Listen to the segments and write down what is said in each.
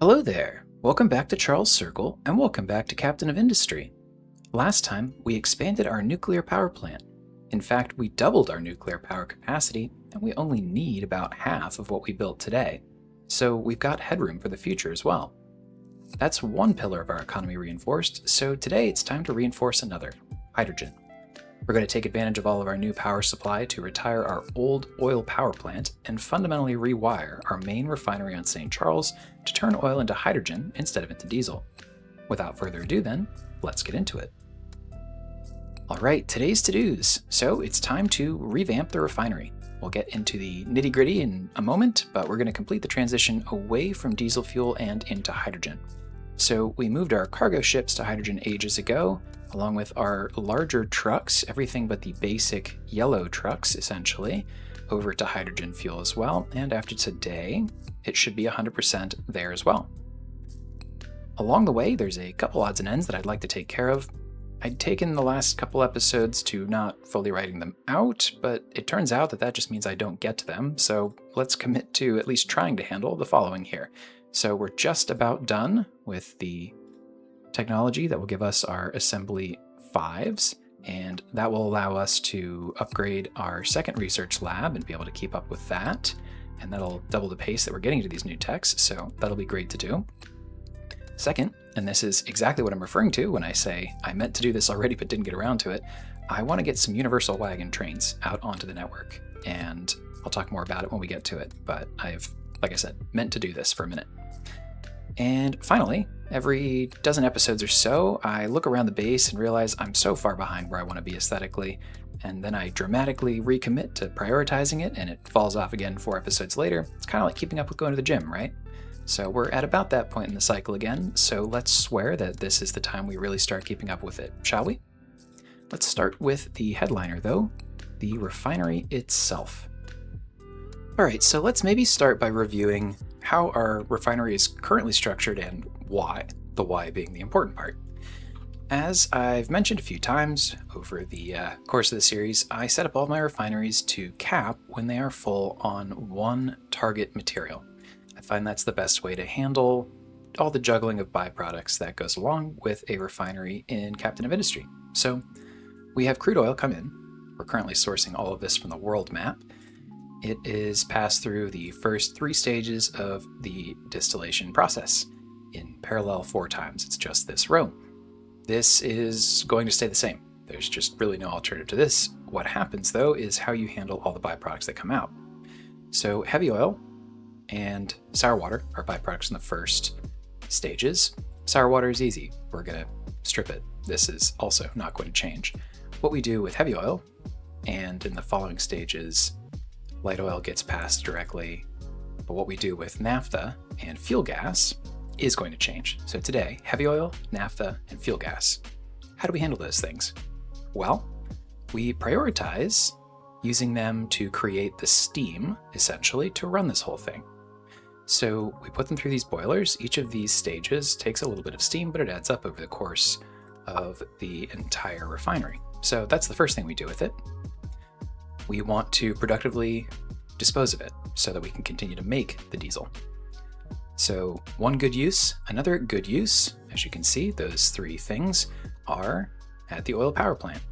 Hello there! Welcome back to Charles Circle, and welcome back to Captain of Industry. Last time, we expanded our nuclear power plant. In fact, we doubled our nuclear power capacity, and we only need about half of what we built today. So we've got headroom for the future as well. That's one pillar of our economy reinforced, so today it's time to reinforce another: hydrogen. We're going to take advantage of all of our new power supply to retire our old oil power plant and fundamentally rewire our main refinery on St. Charles to turn oil into hydrogen instead of into diesel. Without further ado then, let's get into it. Alright, today's to-dos. So it's time to revamp the refinery. We'll get into the nitty-gritty in a moment, but we're going to complete the transition away from diesel fuel and into hydrogen. So we moved our cargo ships to hydrogen ages ago, along with our larger trucks, everything but the basic yellow trucks essentially, over to hydrogen fuel as well, and after today, it should be 100% there as well. Along the way, there's a couple odds and ends that I'd like to take care of. I'd taken the last couple episodes to not fully writing them out, but it turns out that just means I don't get to them, so let's commit to at least trying to handle the following here. So we're just about done with the technology that will give us our assembly 5s, and that will allow us to upgrade our second research lab and be able to keep up with that, and that'll double the pace that we're getting to these new techs, so that'll be great to do. Second, and this is exactly what I'm referring to when I say I meant to do this already but didn't get around to it, I want to get some universal wagon trains out onto the network, and I'll talk more about it when we get to it, but I've, like I said, meant to do this for a minute. And finally, every dozen episodes or so, I look around the base and realize I'm so far behind where I want to be aesthetically, and then I dramatically recommit to prioritizing it, and it falls off again 4 episodes later. It's kind of like keeping up with going to the gym, right? So we're at about that point in the cycle again, so let's swear that this is the time we really start keeping up with it, shall we? Let's start with the headliner though, the refinery itself. Alright, so let's maybe start by reviewing how our refinery is currently structured and why, the why being the important part. As I've mentioned a few times over the course of the series, I set up all my refineries to cap when they are full on one target material. I find that's the best way to handle all the juggling of byproducts that goes along with a refinery in Captain of Industry. So we have crude oil come in. We're currently sourcing all of this from the world map. It is passed through the first 3 stages of the distillation process in parallel 4 times. It's just this row. This is going to stay the same. There's just really no alternative to this. What happens though is how you handle all the byproducts that come out. So heavy oil and sour water are byproducts in the first stages. Sour water is easy. We're going to strip it. This is also not going to change. What we do with heavy oil, and in the following stages, light oil gets passed directly, but what we do with naphtha and fuel gas is going to change. So today, heavy oil, naphtha, and fuel gas. How do we handle those things? Well, we prioritize using them to create the steam, essentially, to run this whole thing. So we put them through these boilers. Each of these stages takes a little bit of steam, but it adds up over the course of the entire refinery. So that's the first thing we do with it. We want to productively dispose of it so that we can continue to make the diesel. So one good use, another good use, as you can see, those 3 things are at the oil power plant.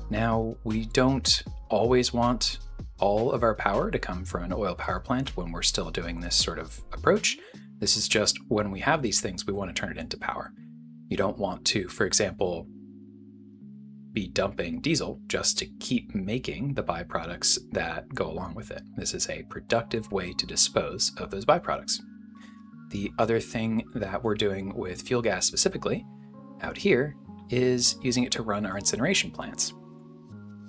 Now, we don't always want all of our power to come from an oil power plant when we're still doing this sort of approach. This is just when we have these things, we want to turn it into power. You don't want to, for example, be dumping diesel just to keep making the byproducts that go along with it. This is a productive way to dispose of those byproducts. The other thing that we're doing with fuel gas specifically out here is using it to run our incineration plants.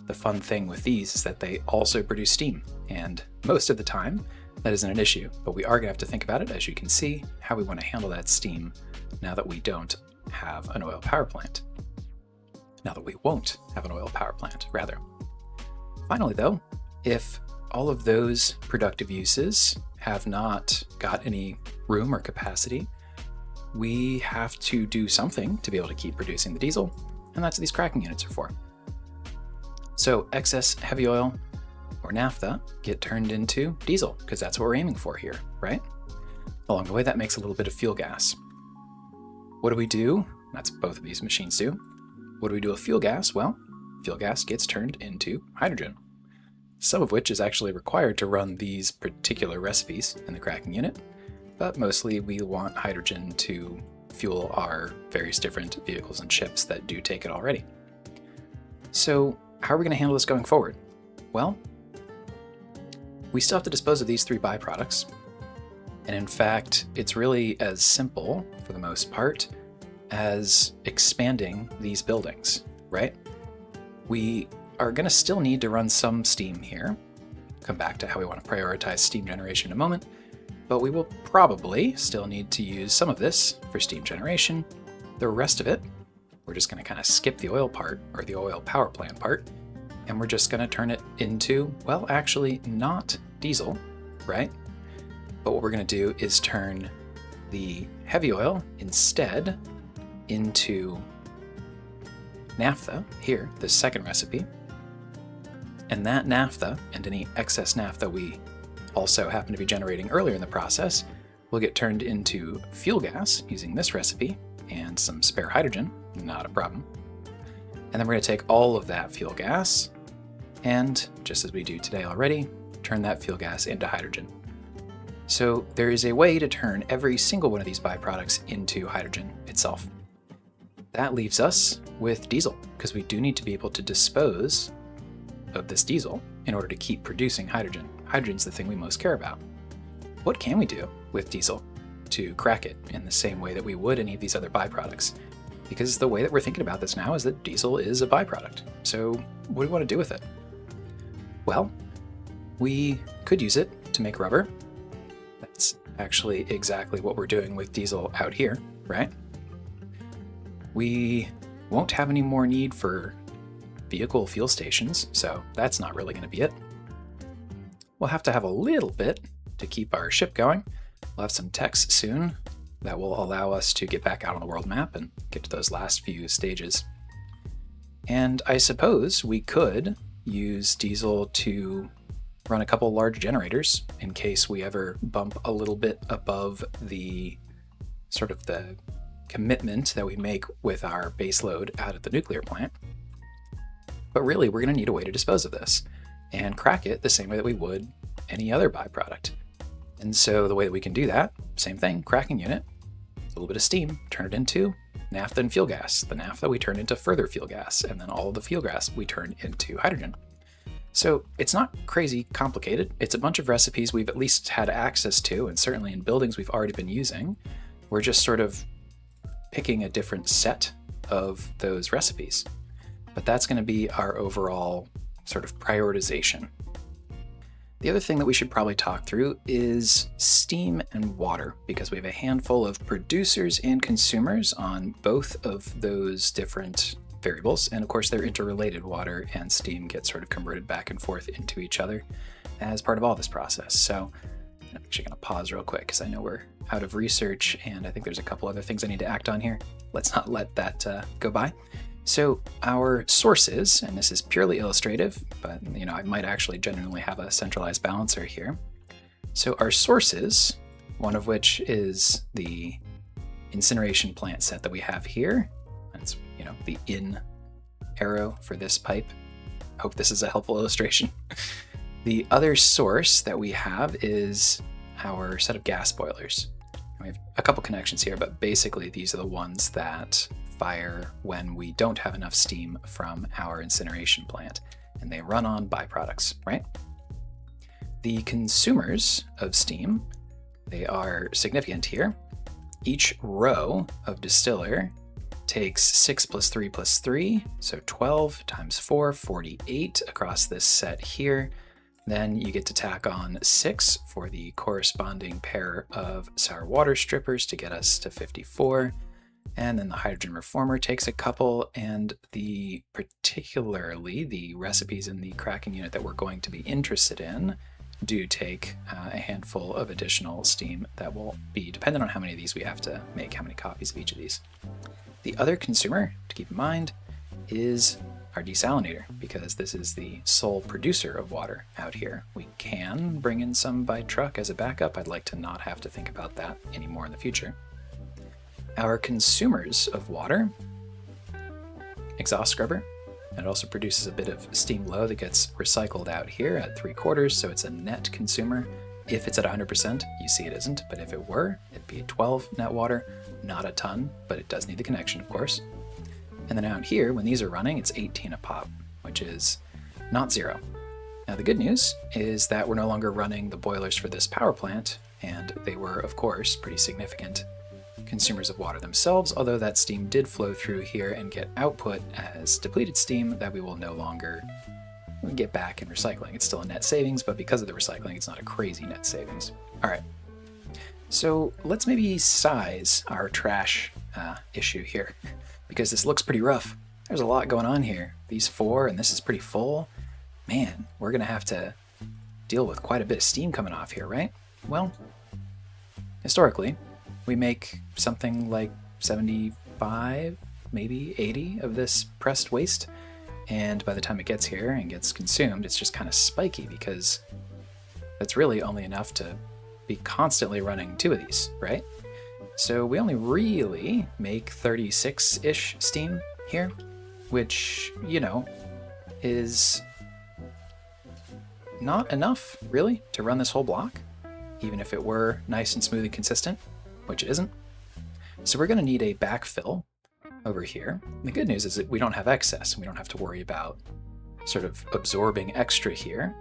The fun thing with these is that they also produce steam, and most of the time that isn't an issue, but we are going to have to think about it, as you can see, how we want to handle that steam now that we don't have an oil power plant. Now that we won't have an oil power plant, rather. Finally though, if all of those productive uses have not got any room or capacity, we have to do something to be able to keep producing the diesel, and that's what these cracking units are for. So excess heavy oil or naphtha get turned into diesel, because that's what we're aiming for here, right? Along the way, that makes a little bit of fuel gas. What do we do? That's both of these machines do. What do we do with fuel gas? Well, fuel gas gets turned into hydrogen, some of which is actually required to run these particular recipes in the cracking unit, but mostly we want hydrogen to fuel our various different vehicles and ships that do take it already. So how are we going to handle this going forward? Well, we still have to dispose of these 3 byproducts, and in fact, it's really as simple, for the most part, as expanding these buildings, right? We are going to still need to run some steam here. Come back to how we want to prioritize steam generation in a moment, but we will probably still need to use some of this for steam generation. The rest of it, we're just going to kind of skip the oil part, or the oil power plant part, and we're just going to turn it into, well, actually not diesel, right? But what we're going to do is turn the heavy oil instead into naphtha, here, the second recipe. And that naphtha, and any excess naphtha we also happen to be generating earlier in the process, will get turned into fuel gas using this recipe and some spare hydrogen, not a problem. And then we're going to take all of that fuel gas and, just as we do today already, turn that fuel gas into hydrogen. So there is a way to turn every single one of these byproducts into hydrogen itself. That leaves us with diesel, because we do need to be able to dispose of this diesel in order to keep producing hydrogen. Hydrogen's the thing we most care about. What can we do with diesel to crack it in the same way that we would any of these other byproducts? Because the way that we're thinking about this now is that diesel is a byproduct. So what do we want to do with it? Well, we could use it to make rubber. That's actually exactly what we're doing with diesel out here, right? We won't have any more need for vehicle fuel stations, so that's not really going to be it. We'll have to have a little bit to keep our ship going. We'll have some techs soon that will allow us to get back out on the world map and get to those last few stages. And I suppose we could use diesel to run a couple large generators in case we ever bump a little bit above the sort of the commitment that we make with our base load out at the nuclear plant. But really, we're going to need a way to dispose of this and crack it the same way that we would any other byproduct. And so the way that we can do that, same thing, cracking unit, a little bit of steam, turn it into naphtha and fuel gas. The naphtha we turn into further fuel gas, and then all of the fuel gas we turn into hydrogen. So it's not crazy complicated. It's a bunch of recipes we've at least had access to, and certainly in buildings we've already been using. We're just sort of picking a different set of those recipes. But that's going to be our overall sort of prioritization. The other thing that we should probably talk through is steam and water, because we have a handful of producers and consumers on both of those different variables. And of course, they're interrelated. Water and steam get sort of converted back and forth into each other as part of all this process. So I'm actually going to pause real quick because I know we're out of research and I think there's a couple other things I need to act on here. Let's not let that go by. So our sources, and this is purely illustrative, but I might actually genuinely have a centralized balancer here. So our sources, one of which is the incineration plant set that we have here. That's, the in arrow for this pipe. Hope this is a helpful illustration. The other source that we have is our set of gas boilers. We have a couple connections here, but basically these are the ones that fire when we don't have enough steam from our incineration plant, and they run on byproducts, right? The consumers of steam, they are significant here. Each row of distiller takes 6 plus 3 plus 3, so 12 times 4, 48 across this set here. Then you get to tack on 6 for the corresponding pair of sour water strippers to get us to 54. And then the hydrogen reformer takes a couple, and particularly the recipes in the cracking unit that we're going to be interested in do take a handful of additional steam that will be dependent on how many of these we have to make, how many copies of each of these. The other consumer to keep in mind is our desalinator, because this is the sole producer of water out here. We can bring in some by truck as a backup. I'd like to not have to think about that anymore in the future. Our consumers of water, exhaust scrubber. It also produces a bit of steam low that gets recycled out here at 3/4, so it's a net consumer. If it's at 100%, you see it isn't, but if it were, it'd be 12 net water, not a ton, but it does need the connection, of course. And then out here, when these are running, it's 18 a pop, which is not zero. Now the good news is that we're no longer running the boilers for this power plant, and they were, of course, pretty significant consumers of water themselves, although that steam did flow through here and get output as depleted steam that we will no longer get back in recycling. It's still a net savings, but because of the recycling, it's not a crazy net savings. All right, so let's maybe size our trash issue here, because this looks pretty rough. There's a lot going on here. These 4, and this is pretty full. Man, we're gonna have to deal with quite a bit of steam coming off here, right? Well, historically, we make something like 75, maybe 80 of this pressed waste, and by the time it gets here and gets consumed, it's just kind of spiky, because that's really only enough to be constantly running 2 of these, right? So we only really make 36-ish steam here, which, you know, is not enough, really, to run this whole block, even if it were nice and smoothly consistent, which it isn't. So we're going to need a backfill over here. The good news is that we don't have excess, and we don't have to worry about sort of absorbing extra here.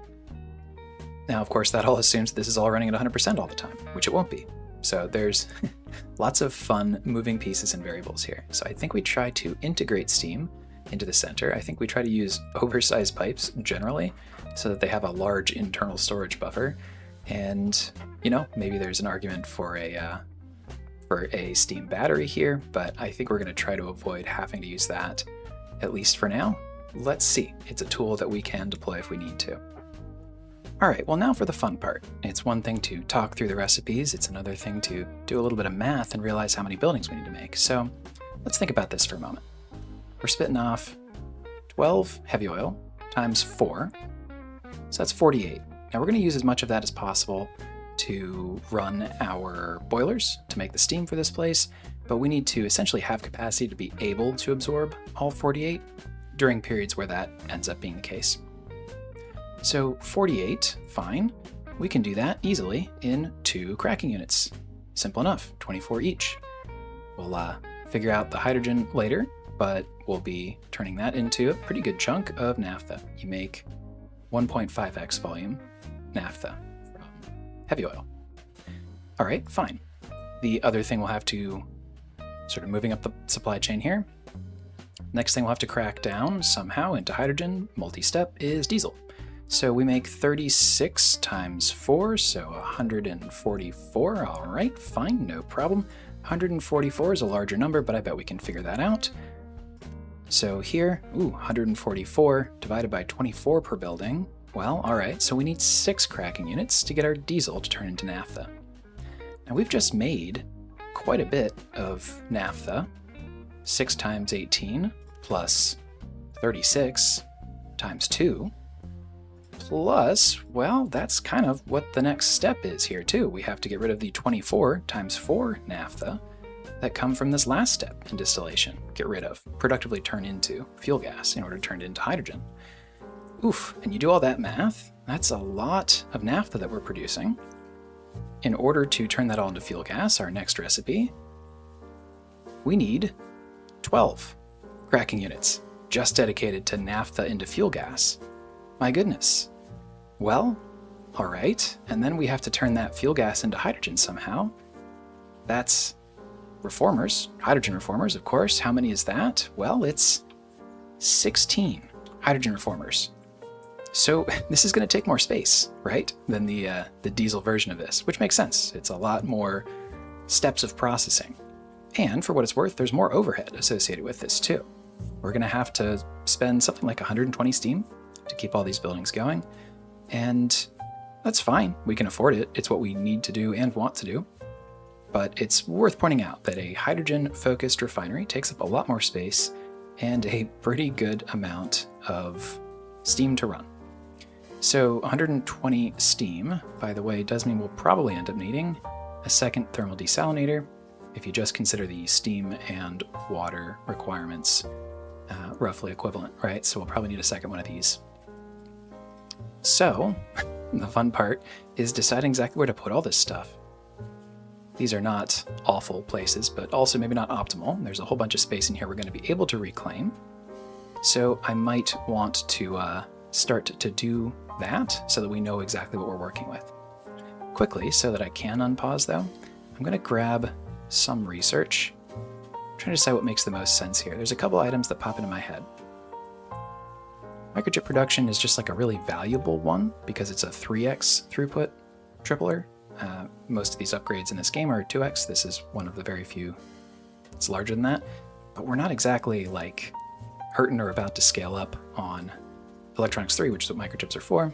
Now, of course, that all assumes this is all running at 100% all the time, which it won't be. So there's lots of fun moving pieces and variables here. So I think we try to integrate steam into the center. I think we try to use oversized pipes generally so that they have a large internal storage buffer. And, you know, maybe there's an argument for a steam battery here, but I think we're going to try to avoid having to use that, at least for now. Let's see. It's a tool that we can deploy if we need to. All right, well, now for the fun part. It's one thing to talk through the recipes. It's another thing to do a little bit of math and realize how many buildings we need to make. So let's think about this for a moment. We're spitting off 12 heavy oil times 4, so that's 48. Now we're going to use as much of that as possible to run our boilers to make the steam for this place, but we need to essentially have capacity to be able to absorb all 48 during periods where that ends up being the case. So 48, fine. We can do that easily in 2 cracking units. Simple enough, 24 each. We'll figure out the hydrogen later, but we'll be turning that into a pretty good chunk of naphtha. You make 1.5x volume naphtha from heavy oil. All right, fine. The other thing we'll have to, sort of moving up the supply chain here, next thing we'll have to crack down somehow into hydrogen, multi-step, is diesel. So we make 36 times 4, so 144. All right, fine, no problem. 144 is a larger number, but I bet we can figure that out. So here, 144 divided by 24 per building. Well, all right, so we need 6 cracking units to get our diesel to turn into naphtha. Now we've just made quite a bit of naphtha. 6 times 18 plus 36 times 2. Plus, well, that's kind of what the next step is here too. We have to get rid of the 24 times 4 naphtha that come from this last step in distillation. Get rid of, productively turn into fuel gas in order to turn it into hydrogen. Oof, and you do all that math, that's a lot of naphtha that we're producing. In order to turn that all into fuel gas, our next recipe, we need 12 cracking units just dedicated to naphtha into fuel gas. My goodness. Well, all right, and then we have to turn that fuel gas into hydrogen somehow. That's reformers, hydrogen reformers, of course. How many is that? Well, it's 16 hydrogen reformers. So this is going to take more space, right, than the diesel version of this, which makes sense. It's a lot more steps of processing. And for what it's worth, there's more overhead associated with this too. We're going to have to spend something like 120 steam to keep all these buildings going. And that's fine. We can afford it. It's what we need to do and want to do. But it's worth pointing out that a hydrogen-focused refinery takes up a lot more space and a pretty good amount of steam to run. So 120 steam, by the way, does mean we'll probably end up needing a second thermal desalinator if you just consider the steam and water requirements roughly equivalent, right? So we'll probably need a second one of these. So the fun part is deciding exactly where to put all this stuff. These are not awful places, but also maybe not optimal. There's a whole bunch of space in here we're going to be able to reclaim. So I might want to start to do that so that we know exactly what we're working with. Quickly, so that I can unpause though, I'm going to grab some research. I'm trying to decide what makes the most sense here. There's a couple items that pop into my head. Microchip production is just like a really valuable one because it's a 3x throughput tripler. Most of these upgrades in this game are 2x. This is one of the very few that's larger than that. But we're not exactly like hurting or about to scale up on Electronics 3, which is what microchips are for.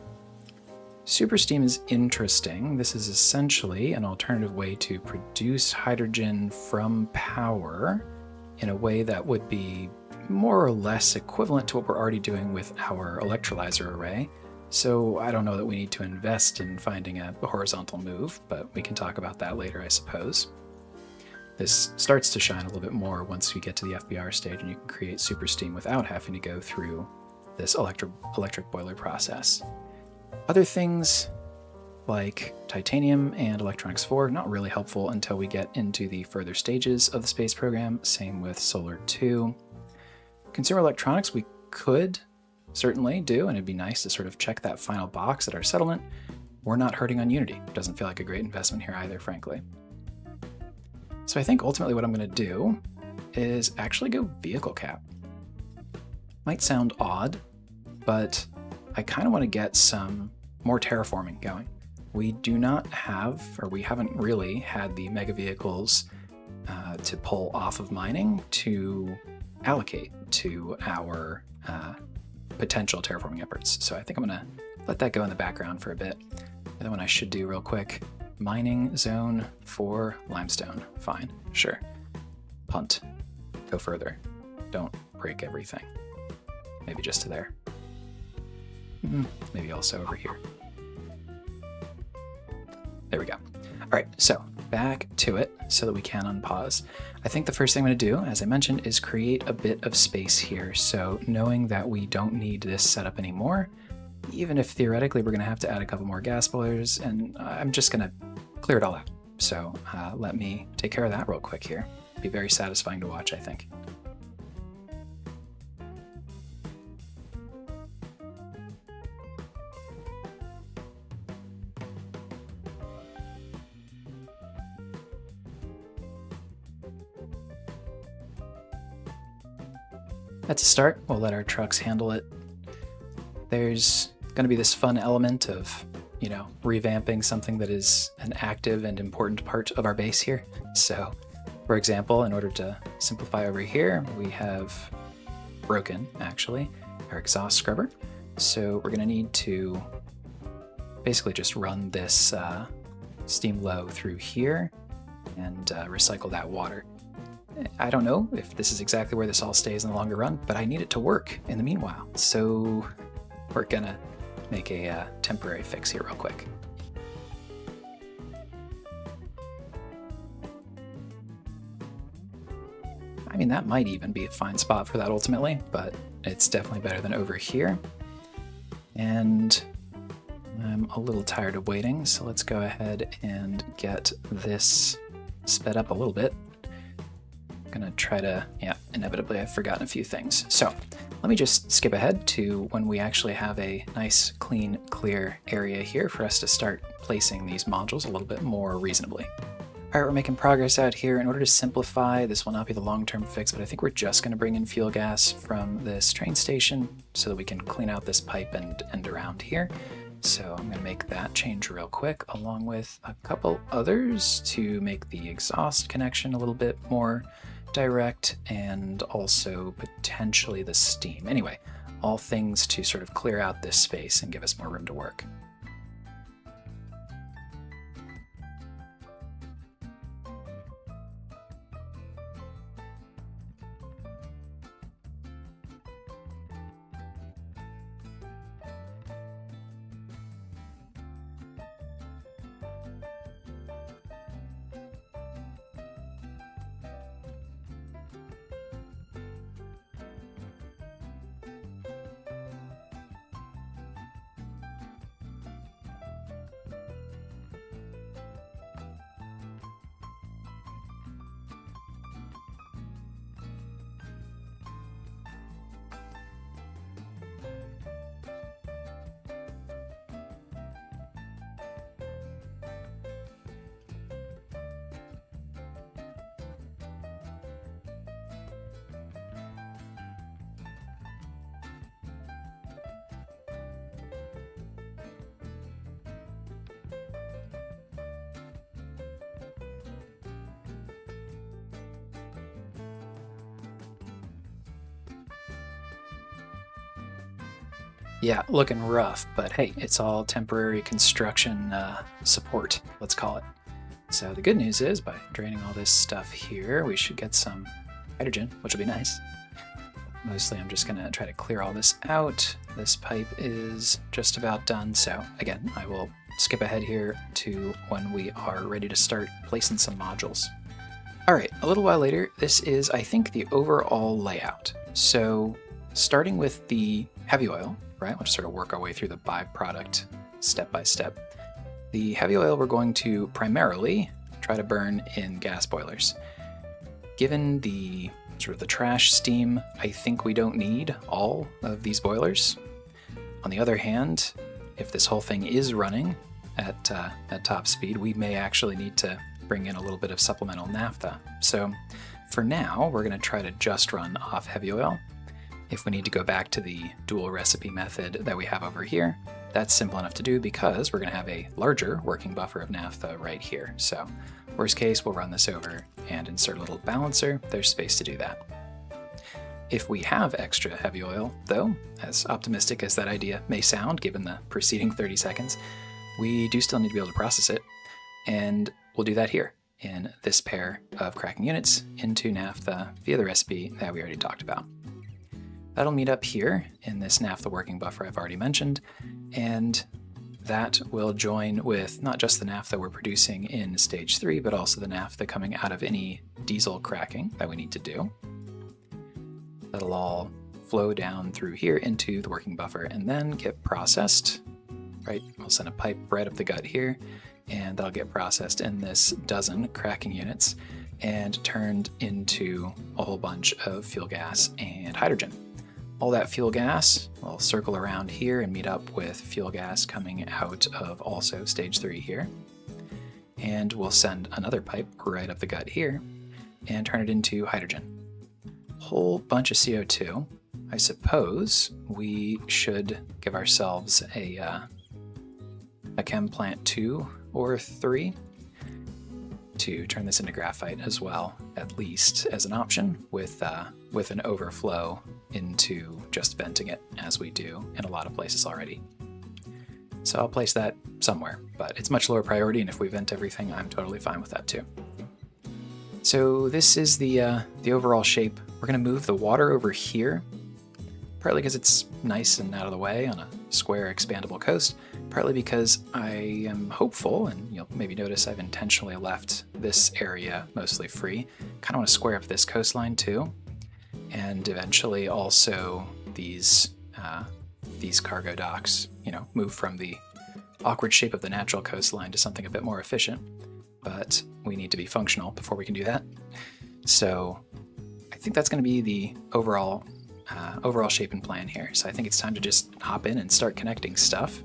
Super steam is interesting. This is essentially an alternative way to produce hydrogen from power in a way that would be more or less equivalent to what we're already doing with our electrolyzer array. So I don't know that we need to invest in finding a horizontal move, but we can talk about that later, I suppose. This starts to shine a little bit more once we get to the FBR stage and you can create super steam without having to go through this electric boiler process. Other things like titanium and electronics 4, not really helpful until we get into the further stages of the space program. Same with solar 2. Consumer electronics we could certainly do, and it'd be nice to sort of check that final box at our settlement. We're not hurting on Unity. Doesn't feel like a great investment here either, frankly. So I think ultimately what I'm going to do is actually go vehicle cap. Might sound odd, but I kind of want to get some more terraforming going. We do not have, or we haven't really had the mega vehicles to pull off of mining to allocate to our potential terraforming efforts. So I think I'm going to let that go in the background for a bit. The other one I should do real quick, mining zone for limestone. Fine, sure. Punt, go further. Don't break everything. Maybe just to there. Maybe also over here. There we go. All right, so back to it so that we can unpause. I think the first thing I'm going to do, as I mentioned, is create a bit of space here. So knowing that we don't need this setup anymore, even if theoretically we're going to have to add a couple more gas boilers, and I'm just going to clear it all out. So let me take care of that real quick here. Be very satisfying to watch, I think. That's a start. We'll let our trucks handle it. There's going to be this fun element of, revamping something that is an active and important part of our base here. So, for example, in order to simplify over here, we have broken, actually, our exhaust scrubber. So we're going to need to basically just run this steam low through here and recycle that water. I don't know if this is exactly where this all stays in the longer run, but I need it to work in the meanwhile. So we're gonna make a temporary fix here real quick. I mean, that might even be a fine spot for that ultimately, but it's definitely better than over here. And I'm a little tired of waiting, so let's go ahead and get this sped up a little bit. Gonna try to, inevitably I've forgotten a few things. So let me just skip ahead to when we actually have a nice, clean, clear area here for us to start placing these modules a little bit more reasonably. All right, we're making progress out here. In order to simplify, this will not be the long-term fix, but I think we're just gonna bring in fuel gas from this train station so that we can clean out this pipe and end around here. So I'm gonna make that change real quick, along with a couple others to make the exhaust connection a little bit more direct, and also potentially the steam. Anyway, all things to sort of clear out this space and give us more room to work. Yeah, looking rough, but hey, it's all temporary construction support, let's call it. So the good news is by draining all this stuff here, we should get some hydrogen, which will be nice. Mostly I'm just gonna try to clear all this out. This pipe is just about done, so again, I will skip ahead here to when we are ready to start placing some modules. All right, a little while later, this is, I think, the overall layout. So starting with the heavy oil, right? We'll just sort of work our way through the byproduct step by step. The heavy oil we're going to primarily try to burn in gas boilers. Given the sort of the trash steam, I think we don't need all of these boilers. On the other hand, if this whole thing is running at top speed, we may actually need to bring in a little bit of supplemental naphtha. So for now, we're going to try to just run off heavy oil. If we need to go back to the dual recipe method that we have over here, that's simple enough to do because we're going to have a larger working buffer of naphtha right here. So worst case, we'll run this over and insert a little balancer. There's space to do that. If we have extra heavy oil, though, as optimistic as that idea may sound given the preceding 30 seconds, we do still need to be able to process it, and we'll do that here in this pair of cracking units into naphtha via the recipe that we already talked about. That'll meet up here in this naphtha working buffer I've already mentioned, and that will join with not just the naphtha we're producing in stage 3, but also the naphtha coming out of any diesel cracking that we need to do. That'll all flow down through here into the working buffer and then get processed, right? We'll send a pipe right up the gut here, and that'll get processed in this dozen cracking units and turned into a whole bunch of fuel gas and hydrogen. All that fuel gas will circle around here and meet up with fuel gas coming out of also stage 3 here. And we'll send another pipe right up the gut here and turn it into hydrogen. Whole bunch of CO2. I suppose we should give ourselves a chem plant 2 or 3 to turn this into graphite as well, at least as an option, with an overflow into just venting it as we do in a lot of places already. So I'll place that somewhere, but it's much lower priority, and if we vent everything, I'm totally fine with that too. So this is the overall shape. We're going to move the water over here, partly because it's nice and out of the way on a square expandable coast, partly because I am hopeful, and you'll maybe notice I've intentionally left this area mostly free. Kind of want to square up this coastline too, and eventually also these cargo docks, move from the awkward shape of the natural coastline to something a bit more efficient. But we need to be functional before we can do that. So I think that's going to be the overall shape and plan here. So I think it's time to just hop in and start connecting stuff.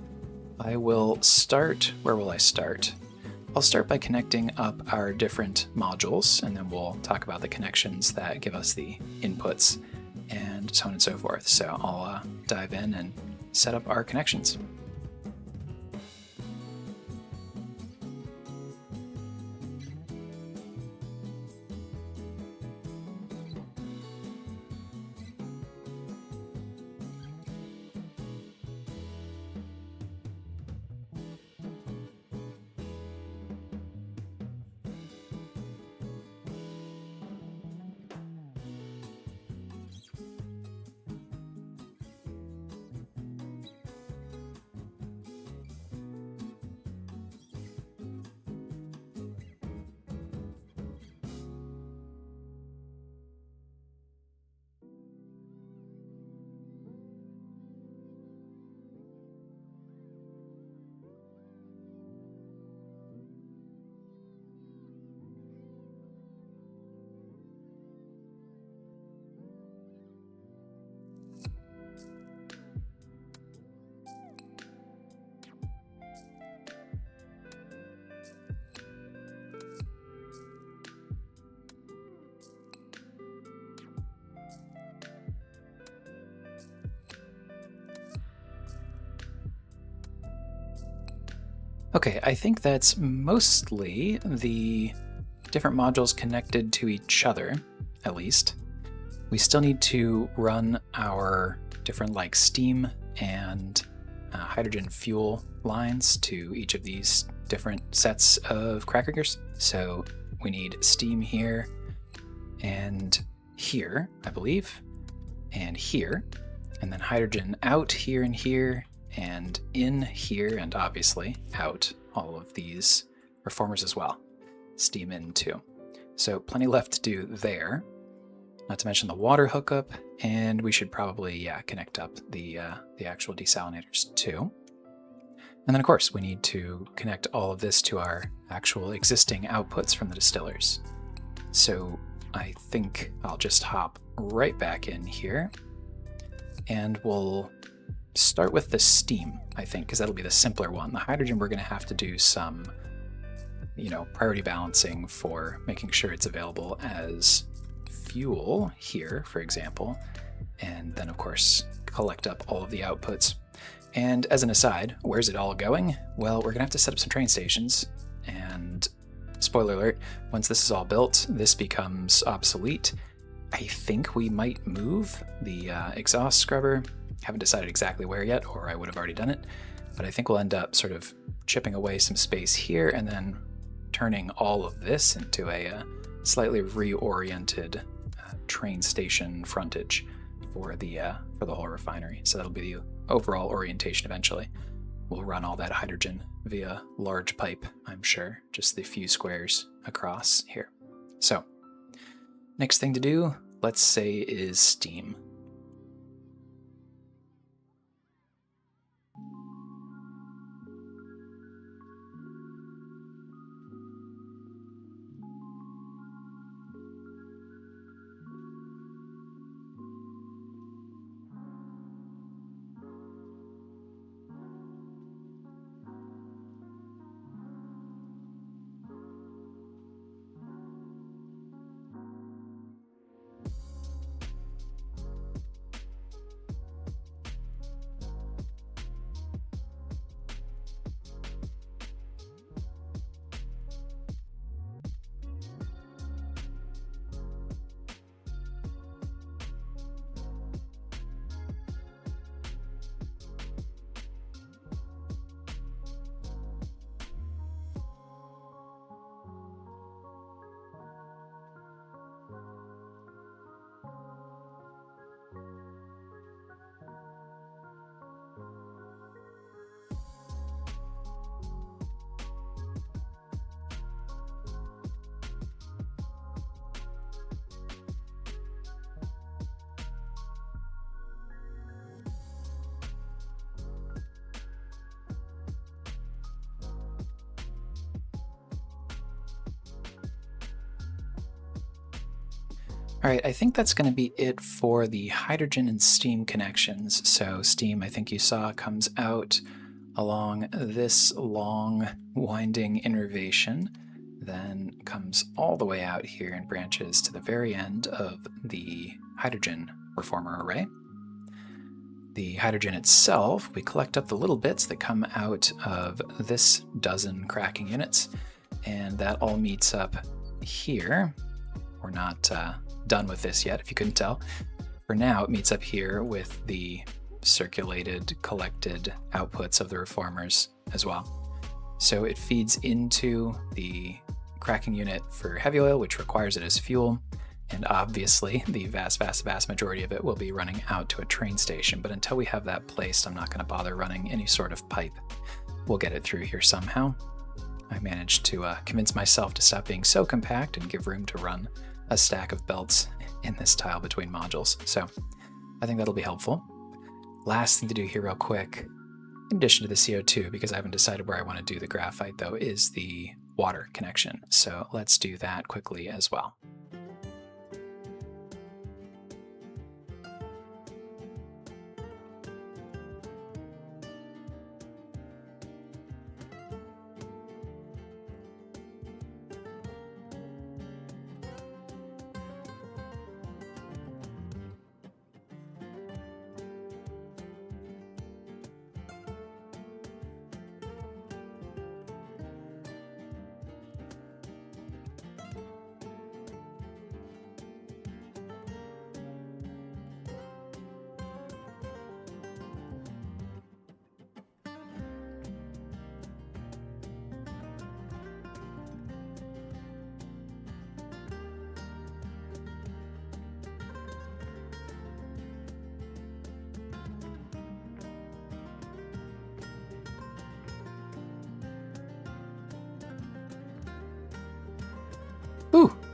I will start, where will I start? I'll start by connecting up our different modules, and then we'll talk about the connections that give us the inputs and so on and so forth. So I'll dive in and set up our connections. Okay, I think that's mostly the different modules connected to each other, at least. We still need to run our different steam and hydrogen fuel lines to each of these different sets of crackers. So we need steam here and here, I believe, and here, and then hydrogen out here and here, and in here, and obviously out all of these reformers as well. Steam in too. So plenty left to do there. Not to mention the water hookup, and we should probably connect up the actual desalinators too. And then of course we need to connect all of this to our actual existing outputs from the distillers. So I think I'll just hop right back in here, and we'll start with the steam, I think, because that'll be the simpler one. The hydrogen, we're going to have to do some, priority balancing for making sure it's available as fuel here, for example, and then of course collect up all of the outputs. And as an aside, where's it all going? Well, we're going to have to set up some train stations, and spoiler alert, once this is all built, this becomes obsolete. I think we might move the exhaust scrubber. Haven't decided exactly where yet, or I would have already done it, but I think we'll end up sort of chipping away some space here and then turning all of this into a slightly reoriented train station frontage for the whole refinery. So that'll be the overall orientation eventually. We'll run all that hydrogen via large pipe, I'm sure, just the few squares across here. So next thing to do, let's say, is steam. All right, I think that's going to be it for the hydrogen and steam connections. So steam, I think you saw, comes out along this long winding innervation, then comes all the way out here and branches to the very end of the hydrogen reformer array. The hydrogen itself, we collect up the little bits that come out of this dozen cracking units, and that all meets up here. We're not done with this yet, if you couldn't tell. For now, it meets up here with the circulated, collected outputs of the reformers as well. So it feeds into the cracking unit for heavy oil, which requires it as fuel, and obviously the vast majority of it will be running out to a train station. But until we have that placed, I'm not going to bother running any sort of pipe. We'll get it through here somehow. I managed to convince myself to stop being so compact and give room to run a stack of belts in this tile between modules. So I think that'll be helpful. Last thing to do here real quick, in addition to the CO2, because I haven't decided where I want to do the graphite though, is the water connection. So let's do that quickly as well.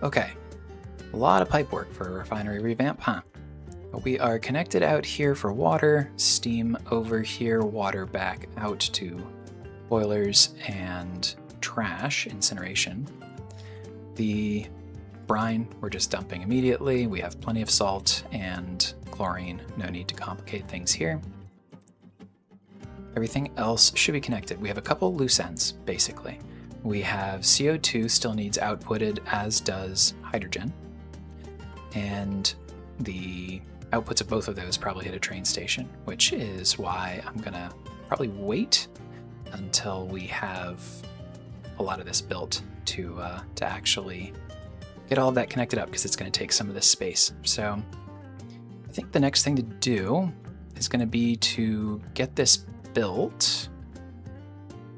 Okay, a lot of pipe work for a refinery revamp, huh? We are connected out here for water, steam over here, water back out to boilers and trash, incineration. The brine we're just dumping immediately. We have plenty of salt and chlorine, no need to complicate things here. Everything else should be connected. We have a couple loose ends, basically. We have CO2 still needs outputted, as does hydrogen. And the outputs of both of those probably hit a train station, which is why I'm gonna probably wait until we have a lot of this built to actually get all of that connected up, because it's going to take some of this space. So I think the next thing to do is going to be to get this built.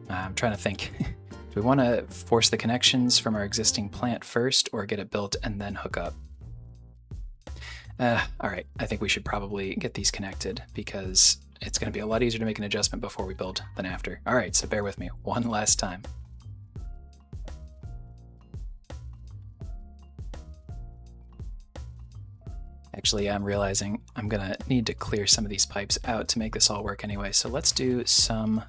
I'm trying to think. Do we want to force the connections from our existing plant first, or get it built and then hook up? All right, I think we should probably get these connected, because it's going to be a lot easier to make an adjustment before we build than after. All right, so bear with me one last time. Actually, I'm realizing I'm going to need to clear some of these pipes out to make this all work anyway, so let's do some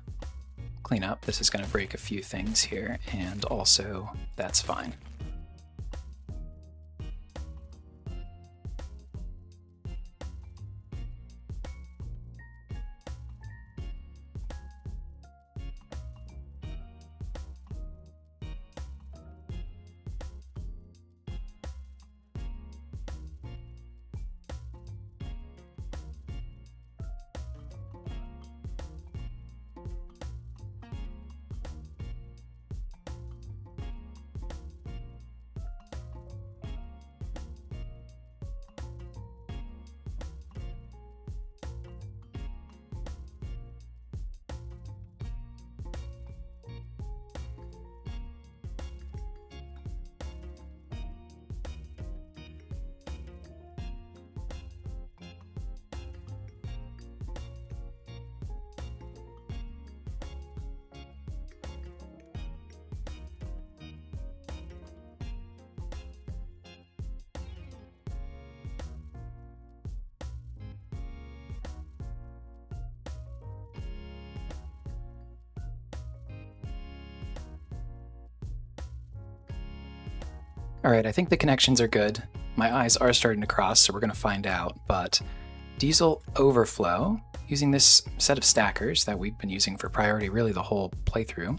cleanup. This is going to break a few things here, and also that's fine. All right, I think the connections are good. My eyes are starting to cross, so we're going to find out. But diesel overflow, using this set of stackers that we've been using for priority really the whole playthrough.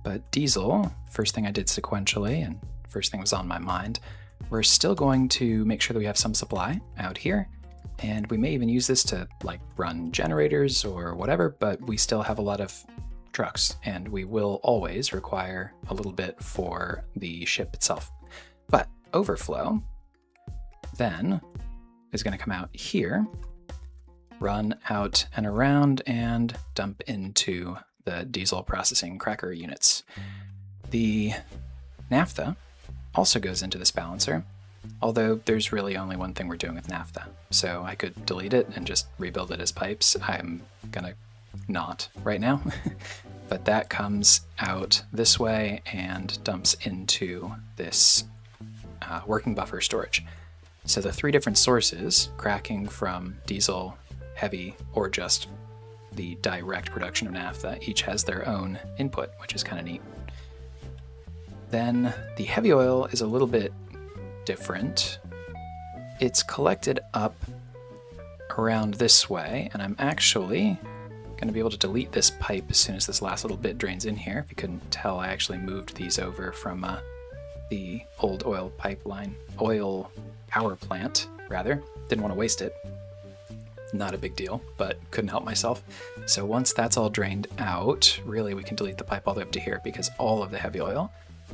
But diesel, first thing I did sequentially, and first thing was on my mind, we're still going to make sure that we have some supply out here. And we may even use this to like run generators or whatever, but we still have a lot of trucks, and we will always require a little bit for the ship itself. But overflow then is going to come out here, run out and around, and dump into the diesel processing cracker units. The naphtha also goes into this balancer, although there's really only one thing we're doing with naphtha. So I could delete it and just rebuild it as pipes. I'm gonna not right now. But that comes out this way and dumps into this working buffer storage. So the three different sources, cracking from diesel, heavy, or just the direct production of naphtha, each has their own input, which is kind of neat. Then the heavy oil is a little bit different. It's collected up around this way, and I'm actually going to be able to delete this pipe as soon as this last little bit drains in here. If you couldn't tell, I actually moved these over from the old oil power plant, rather. Didn't want to waste it. Not a big deal, but couldn't help myself. So once that's all drained out, really we can delete the pipe all the way up to here, because all of the heavy oil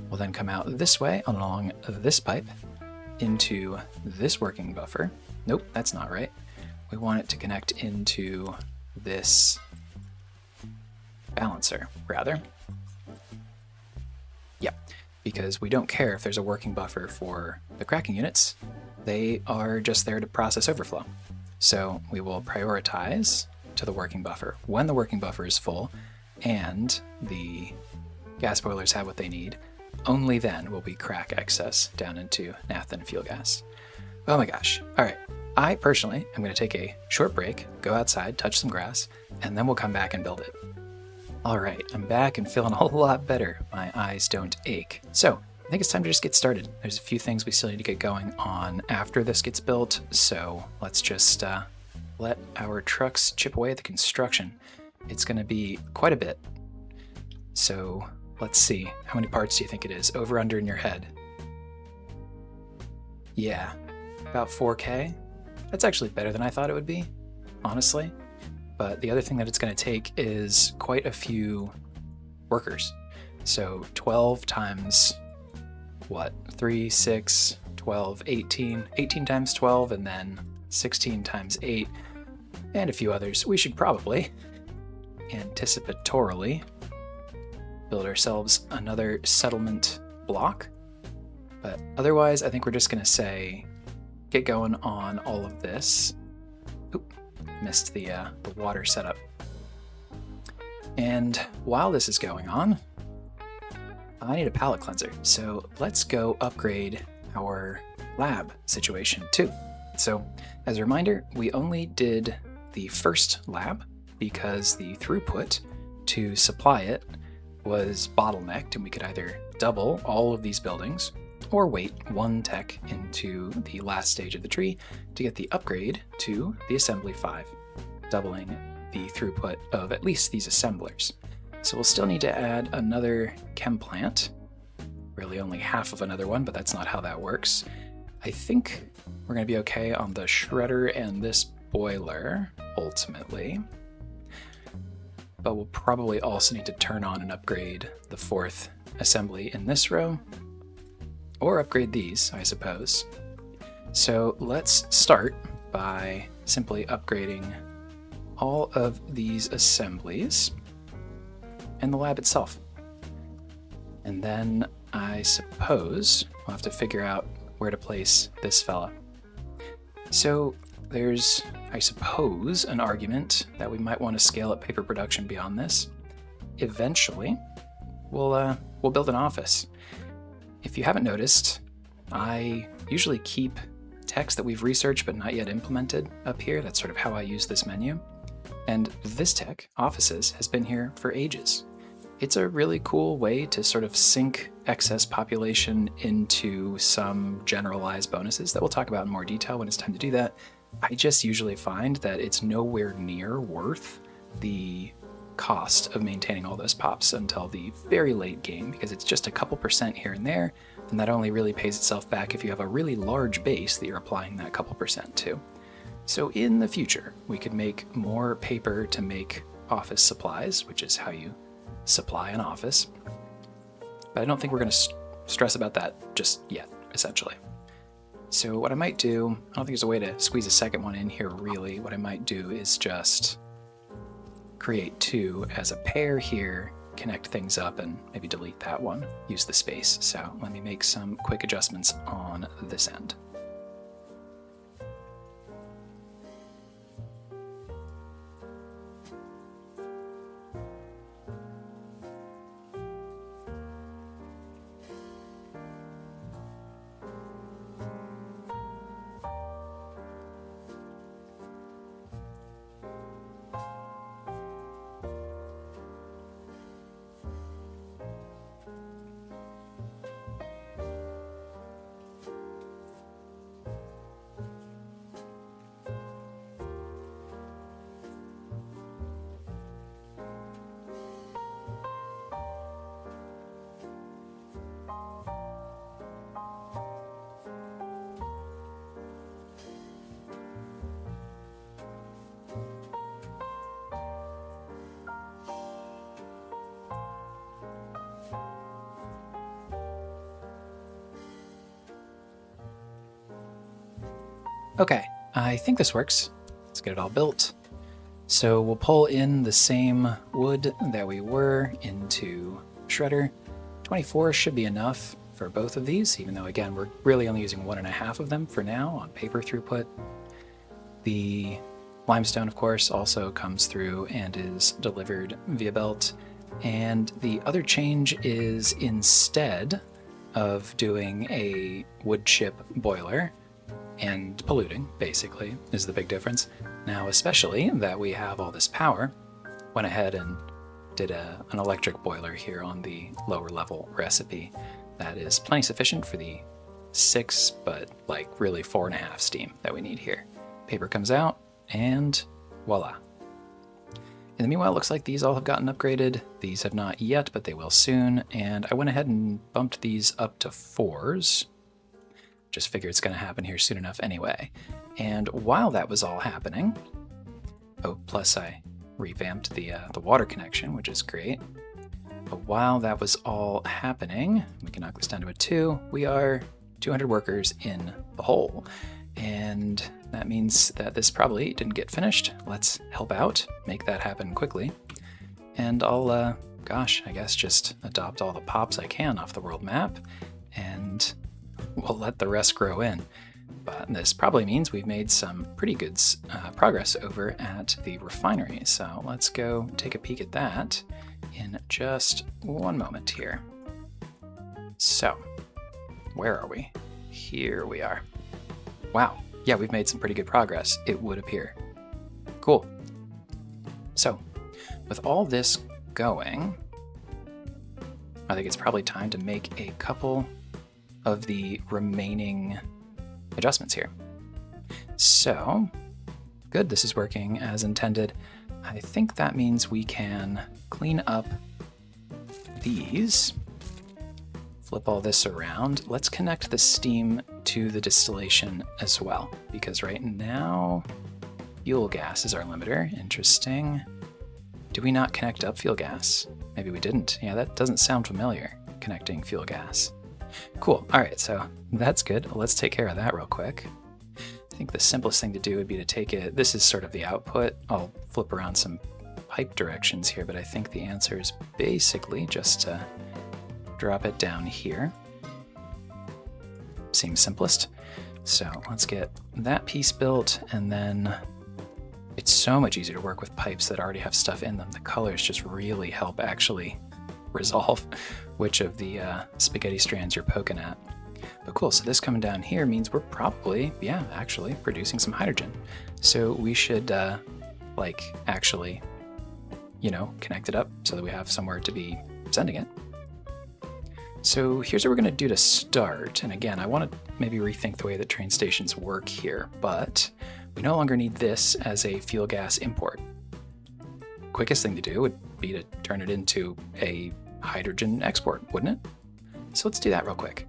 will then come out this way along this pipe into this working buffer. Nope, that's not right. We want it to connect into this balancer, rather. Yep, because we don't care if there's a working buffer for the cracking units. They are just there to process overflow. So we will prioritize to the working buffer when the working buffer is full and the gas boilers have what they need. only then will we crack excess down into naphtha and fuel gas. Oh my gosh. All right. I personally am going to take a short break, go outside, touch some grass, and then we'll come back and build it. All right, I'm back and feeling a whole lot better. My eyes don't ache. So I think it's time to just get started. There's a few things we still need to get going on after this gets built, so let's just let our trucks chip away at the construction. It's going to be quite a bit. So let's see. How many parts do you think it is? Over, under in your head? Yeah, about 4K. That's actually better than I thought it would be, honestly. But the other thing that it's going to take is quite a few workers. So 12 times, what, 3, 6, 12, 18. 18 times 12, and then 16 times 8, and a few others. We should probably, anticipatorily, build ourselves another settlement block. But otherwise, I think we're just going to say, get going on all of this. Oop, missed the water setup. And while this is going on, I need a palette cleanser. So let's go upgrade our lab situation too. So as a reminder, we only did the first lab because the throughput to supply it was bottlenecked, and we could either double all of these buildings or wait one tech into the last stage of the tree to get the upgrade to the assembly 5, doubling the throughput of at least these assemblers. So we'll still need to add another chem plant, really only half of another one, but that's not how that works. I think we're going to be okay on the shredder and this boiler, ultimately. But we'll probably also need to turn on and upgrade the 4th assembly in this row, or upgrade these, I suppose. So let's start by simply upgrading all of these assemblies and the lab itself. And then I suppose we'll have to figure out where to place this fella. So there's, I suppose, an argument that we might want to scale up paper production beyond this. Eventually, we'll build an office. If you haven't noticed, I usually keep text that we've researched but not yet implemented up here. That's sort of how I use this menu. And this tech, Offices, has been here for ages. It's a really cool way to sort of sync excess population into some generalized bonuses that we'll talk about in more detail when it's time to do that. I just usually find that it's nowhere near worth the cost of maintaining all those pops until the very late game, because it's just a couple percent here and there, and that only really pays itself back if you have a really large base that you're applying that couple percent to. So in the future, we could make more paper to make office supplies, which is how you supply an office. But I don't think we're going to stress about that just yet, essentially. So what I might do, I don't think there's a way to squeeze a second one in here really. What I might do is just create 2 as a pair here, connect things up, and maybe delete that one, use the space. So let me make some quick adjustments on this end. Okay, I think this works. Let's get it all built. So we'll pull in the same wood that we were into shredder. 24 should be enough for both of these, even though again, we're really only using 1.5 of them for now on paper throughput. The limestone, of course, also comes through and is delivered via belt. And the other change is instead of doing a wood chip boiler and polluting, basically, is the big difference. Now, especially that we have all this power, went ahead and did an electric boiler here on the lower level recipe that is plenty sufficient for the 6, but like really 4.5 steam that we need here. Paper comes out, and voila. In the meanwhile, it looks like these all have gotten upgraded. These have not yet, but they will soon. And I went ahead and bumped these up to 4s. Just figure it's going to happen here soon enough anyway. And while that was all happening, oh, plus I revamped the water connection, which is great. But while that was all happening, we can knock this down to a 2. We are 200 workers in the hole. And that means that this probably didn't get finished. Let's help out, make that happen quickly. And I'll, gosh, I guess just adopt all the pops I can off the world map, and we'll let the rest grow in. But this probably means we've made some pretty good progress over at the refinery. So let's go take a peek at that in just one moment here. So, where are we? Here we are. Wow, yeah, we've made some pretty good progress, it would appear. Cool. So, with all this going, I think it's probably time to make a couple of the remaining adjustments here. So, good, this is working as intended. I think that means we can clean up these, flip all this around. Let's connect the steam to the distillation as well, because right now fuel gas is our limiter. Interesting. Do we not connect up fuel gas? Maybe we didn't. Yeah, that doesn't sound familiar, connecting fuel gas. Cool. All right, so that's good. Let's take care of that real quick. I think the simplest thing to do would be to take it. This is sort of the output. I'll flip around some pipe directions here, but I think the answer is basically just to drop it down here. Seems simplest. So let's get that piece built, and then it's so much easier to work with pipes that already have stuff in them. The colors just really help actually resolve which of the spaghetti strands you're poking at. But cool, so this coming down here means we're probably, yeah, actually producing some hydrogen. So we should like actually, you know, connect it up so that we have somewhere to be sending it. So here's what we're going to do to start. And again, I want to maybe rethink the way that train stations work here, but we no longer need this as a fuel gas import. Quickest thing to do would be to turn it into a hydrogen export, wouldn't it? So let's do that real quick.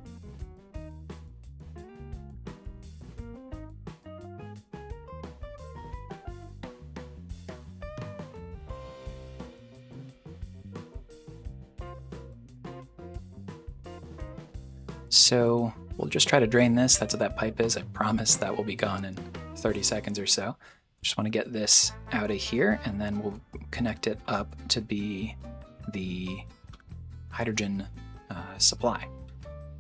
So we'll just try to drain this. That's what that pipe is. I promise that will be gone in 30 seconds or so. Just want to get this out of here, and then we'll connect it up to be the hydrogen supply.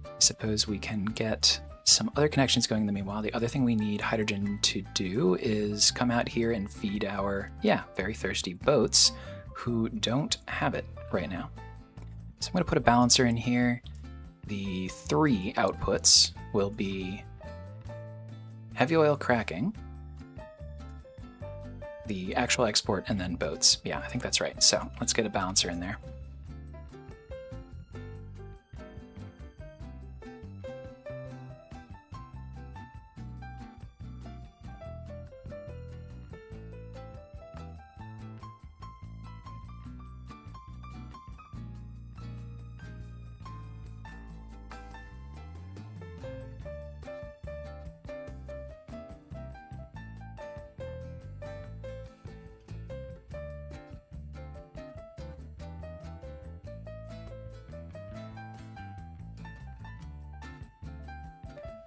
I suppose we can get some other connections going in the meanwhile. The other thing we need hydrogen to do is come out here and feed our, very thirsty boats who don't have it right now. So I'm going to put a balancer in here. The 3 outputs will be heavy oil cracking, the actual export, and then boats. Yeah, I think that's right. So let's get a balancer in there.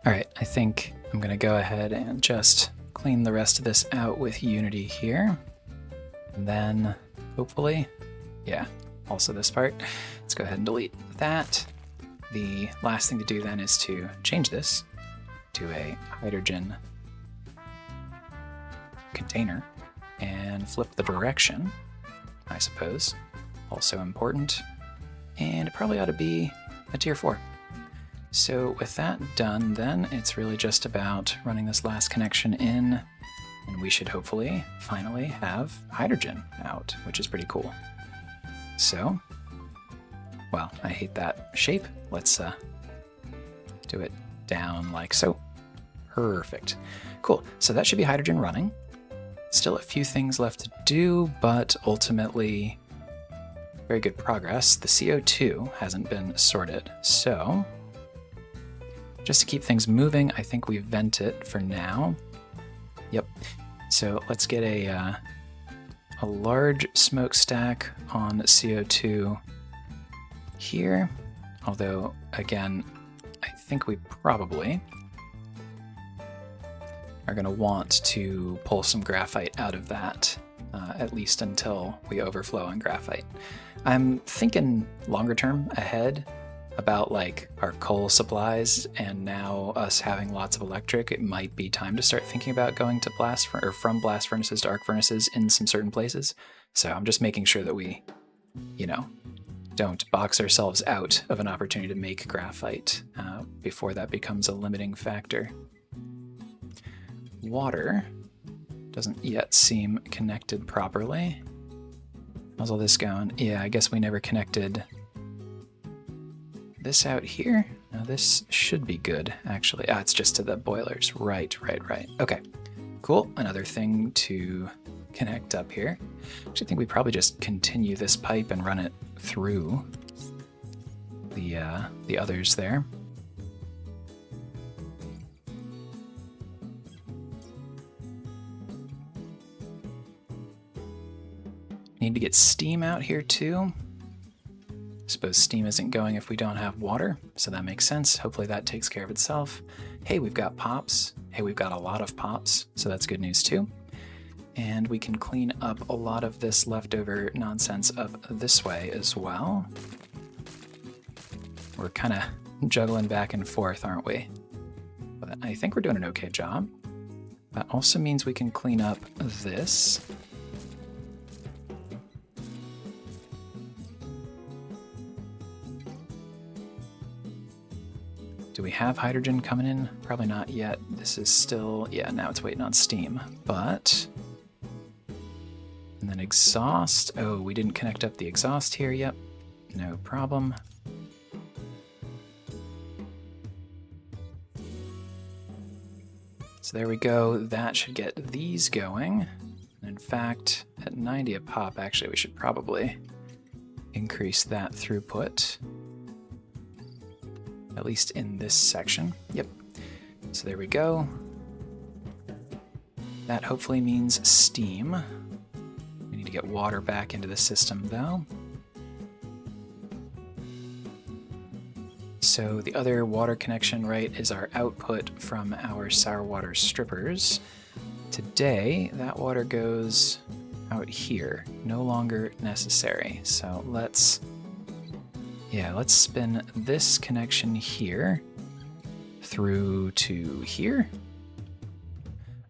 All right, I think I'm gonna go ahead and just clean the rest of this out with Unity here. And then hopefully, also this part. Let's go ahead and delete that. The last thing to do then is to change this to a hydrogen container and flip the direction, I suppose. Also important. And it probably ought to be a tier 4. So with that done, then it's really just about running this last connection in, and we should hopefully finally have hydrogen out, which is pretty cool. So, well, I hate that shape. Let's do it down like so. Perfect. Cool. So that should be hydrogen running. Still a few things left to do, but ultimately very good progress. The CO2 hasn't been sorted. So just to keep things moving, I think we vent it for now. Yep. So let's get a large smokestack on CO2 here. Although, again, I think we probably are going to want to pull some graphite out of that, at least until we overflow on graphite. I'm thinking longer term ahead about like our coal supplies, and now us having lots of electric, it might be time to start thinking about going to from blast furnaces to arc furnaces in some certain places. So I'm just making sure that we, don't box ourselves out of an opportunity to make graphite before that becomes a limiting factor. Water doesn't yet seem connected properly. How's all this going? Yeah, I guess we never connected this out here. Now this should be good, actually. It's just to the boilers. Right. Okay, cool. Another thing to connect up here. Actually, I think we probably just continue this pipe and run it through the others there. Need to get steam out here too. I suppose steam isn't going if we don't have water, so that makes sense. Hopefully that takes care of itself. Hey, we've got pops. Hey, we've got a lot of pops, so that's good news too. And we can clean up a lot of this leftover nonsense up this way as well. We're kind of juggling back and forth, aren't we? But I think we're doing an okay job. That also means we can clean up this. Do we have hydrogen coming in? Probably not yet. This is still, yeah, now it's waiting on steam. But, and then exhaust. Oh, we didn't connect up the exhaust here. Yep, no problem. So there we go. That should get these going. In fact, at 90 a pop, actually, we should probably increase that throughput. At least in this section. Yep. So there we go. That hopefully means steam. We need to get water back into the system though. So the other water connection, right, is our output from our sour water strippers. Today, that water goes out here. No longer necessary. So let's spin this connection here through to here.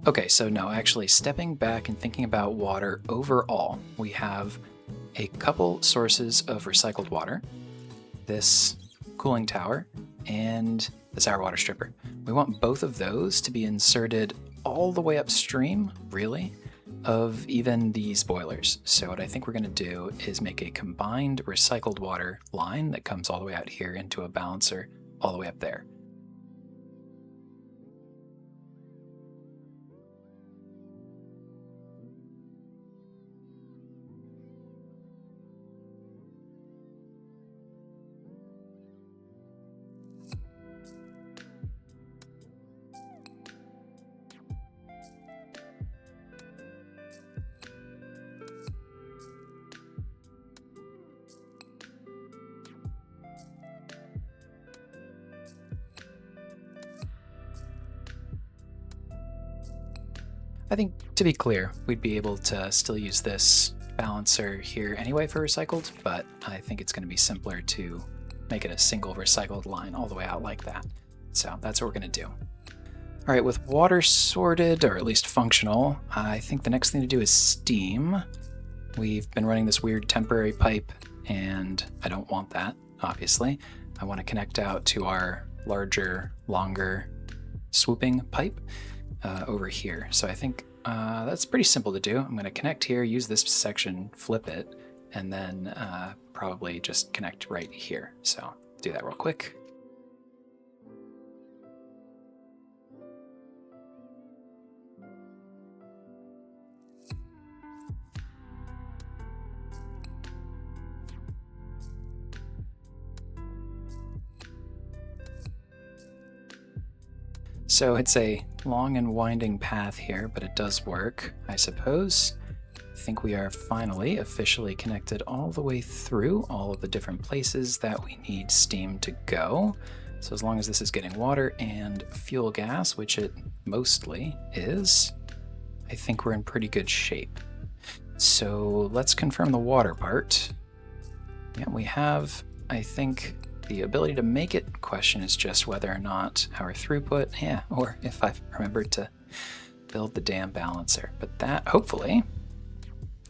Okay, so no, actually stepping back and thinking about water overall, we have a couple sources of recycled water, this cooling tower and the sour water stripper. We want both of those to be inserted all the way upstream, really, of even these boilers. So what I think we're going to do is make a combined recycled water line that comes all the way out here into a balancer all the way up there. I think, to be clear, we'd be able to still use this balancer here anyway for recycled, but I think it's going to be simpler to make it a single recycled line all the way out like that. So that's what we're going to do. All right, with water sorted, or at least functional, I think the next thing to do is steam. We've been running this weird temporary pipe, and I don't want that, obviously. I want to connect out to our larger, longer swooping pipe over here. So I think that's pretty simple to do. I'm going to connect here, use this section, flip it, and then probably just connect right here. So do that real quick. So it's a long and winding path here, but it does work, I suppose. I think we are finally officially connected all the way through all of the different places that we need steam to go. So as long as this is getting water and fuel gas, which it mostly is, I think we're in pretty good shape. So let's confirm the water part. Yeah, we have, I think, the ability to make it. Question is just whether or not our throughput, or if I've remembered to build the dam balancer. But that, hopefully,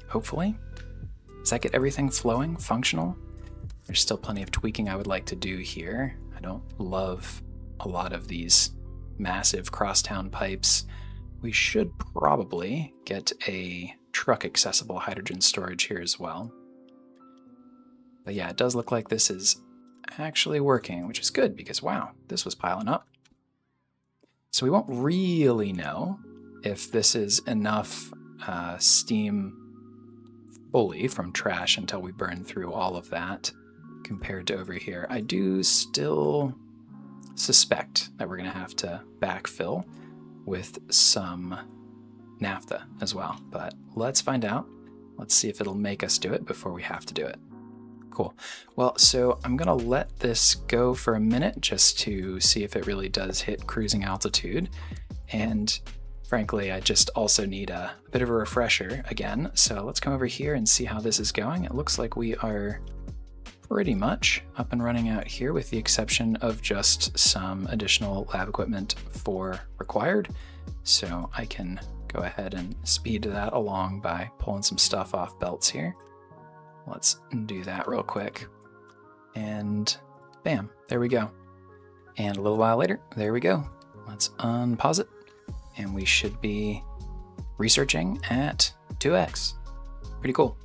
does that get everything flowing, functional? There's still plenty of tweaking I would like to do here. I don't love a lot of these massive crosstown pipes. We should probably get a truck accessible hydrogen storage here as well. But yeah, it does look like this is actually working, which is good because wow, this was piling up. So we won't really know if this is enough steam fully from trash until we burn through all of that compared to over here. I do still suspect that we're going to have to backfill with some naphtha as well, but let's find out. Let's see if it'll make us do it before we have to do it. Cool. Well, so I'm going to let this go for a minute just to see if it really does hit cruising altitude. And frankly, I just also need a bit of a refresher again. So let's come over here and see how this is going. It looks like we are pretty much up and running out here with the exception of just some additional lab equipment for required. So I can go ahead and speed that along by pulling some stuff off belts here. Let's do that real quick. And bam, there we go. And a little while later, there we go. Let's unpause it. And we should be researching at 2x. Pretty cool.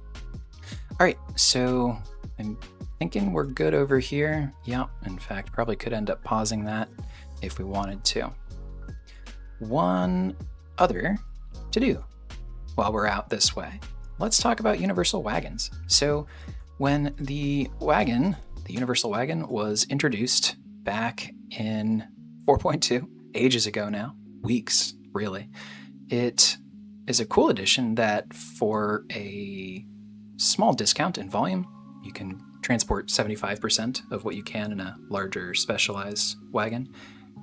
All right, so I'm thinking we're good over here. Yeah, in fact, probably could end up pausing that if we wanted to. One other to do while we're out this way. Let's talk about universal wagons. So when the universal wagon was introduced back in 4.2, ages ago now, weeks really, it is a cool addition that for a small discount in volume, you can transport 75% of what you can in a larger specialized wagon.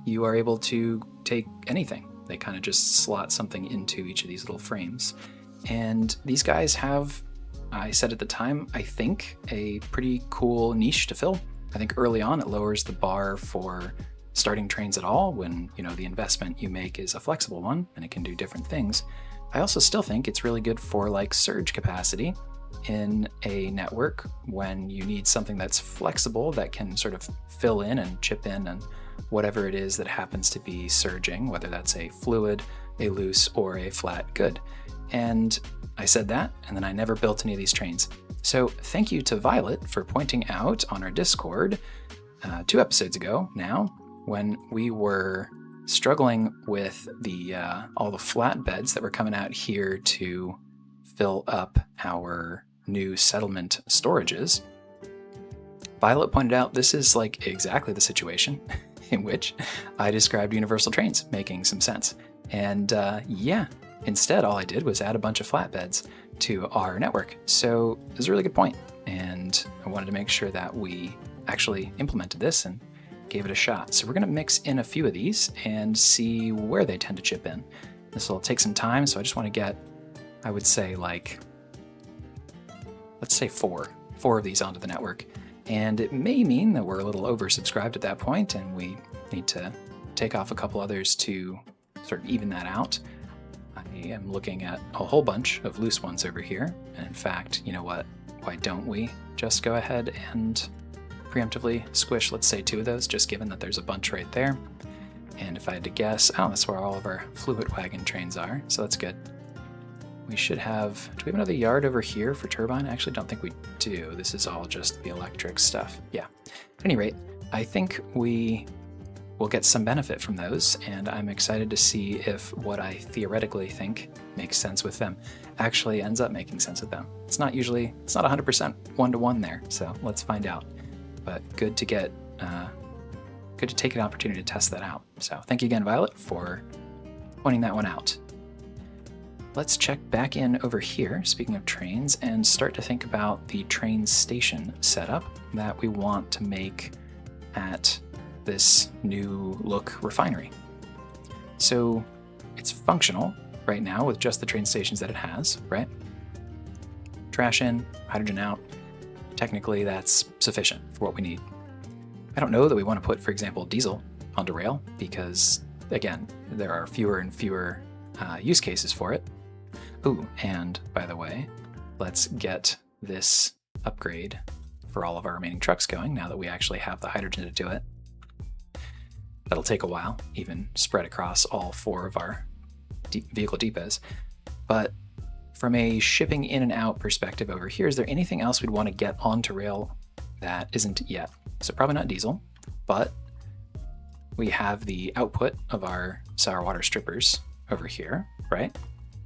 You are able to take anything. They kind of just slot something into each of these little frames. And these guys have, I said at the time, I think a pretty cool niche to fill. I think early on it lowers the bar for starting trains at all when, the investment you make is a flexible one and it can do different things. I also still think it's really good for like surge capacity in a network when you need something that's flexible that can sort of fill in and chip in and whatever it is that happens to be surging, whether that's a fluid, a loose, or a flat good. And I said that, and then I never built any of these trains. So thank you to Violet for pointing out on our Discord 2 episodes ago now, when we were struggling with the all the flatbeds that were coming out here to fill up our new settlement storages. Violet pointed out this is like exactly the situation in which I described universal trains making some sense. And yeah, instead all I did was add a bunch of flatbeds to our network. So it was a really good point, and I wanted to make sure that we actually implemented this and gave it a shot. So we're going to mix in a few of these and see where they tend to chip in. This will take some time, so I just want to get, I would say like, let's say four of these onto the network. And it may mean that we're a little oversubscribed at that point and we need to take off a couple others to sort of even that out. I am looking at a whole bunch of loose ones over here. And in fact, you know what? Why don't we just go ahead and preemptively squish, let's say, 2 of those, just given that there's a bunch right there. And if I had to guess, oh, that's where all of our fluid wagon trains are, so that's good. We should have, do we have another yard over here for turbine? I actually don't think we do. This is all just the electric stuff. Yeah. At any rate, I think we will get some benefit from those, and I'm excited to see if what I theoretically think makes sense with them actually ends up making sense with them. It's not 100% one-to-one there, so let's find out. But good to get, good to take an opportunity to test that out. So thank you again, Violet, for pointing that one out. Let's check back in over here, speaking of trains, and start to think about the train station setup that we want to make at this new look refinery. So it's functional right now with just the train stations that it has, right? Trash in, hydrogen out. Technically, that's sufficient for what we need. I don't know that we want to put, for example, diesel onto rail because, again, there are fewer and fewer use cases for it. Ooh, and by the way, let's get this upgrade for all of our remaining trucks going now that we actually have the hydrogen to do it. That'll take a while, even spread across all 4 of our vehicle depots. But from a shipping in and out perspective over here, is there anything else we'd want to get onto rail that isn't yet? So probably not diesel, but we have the output of our sour water strippers over here, right?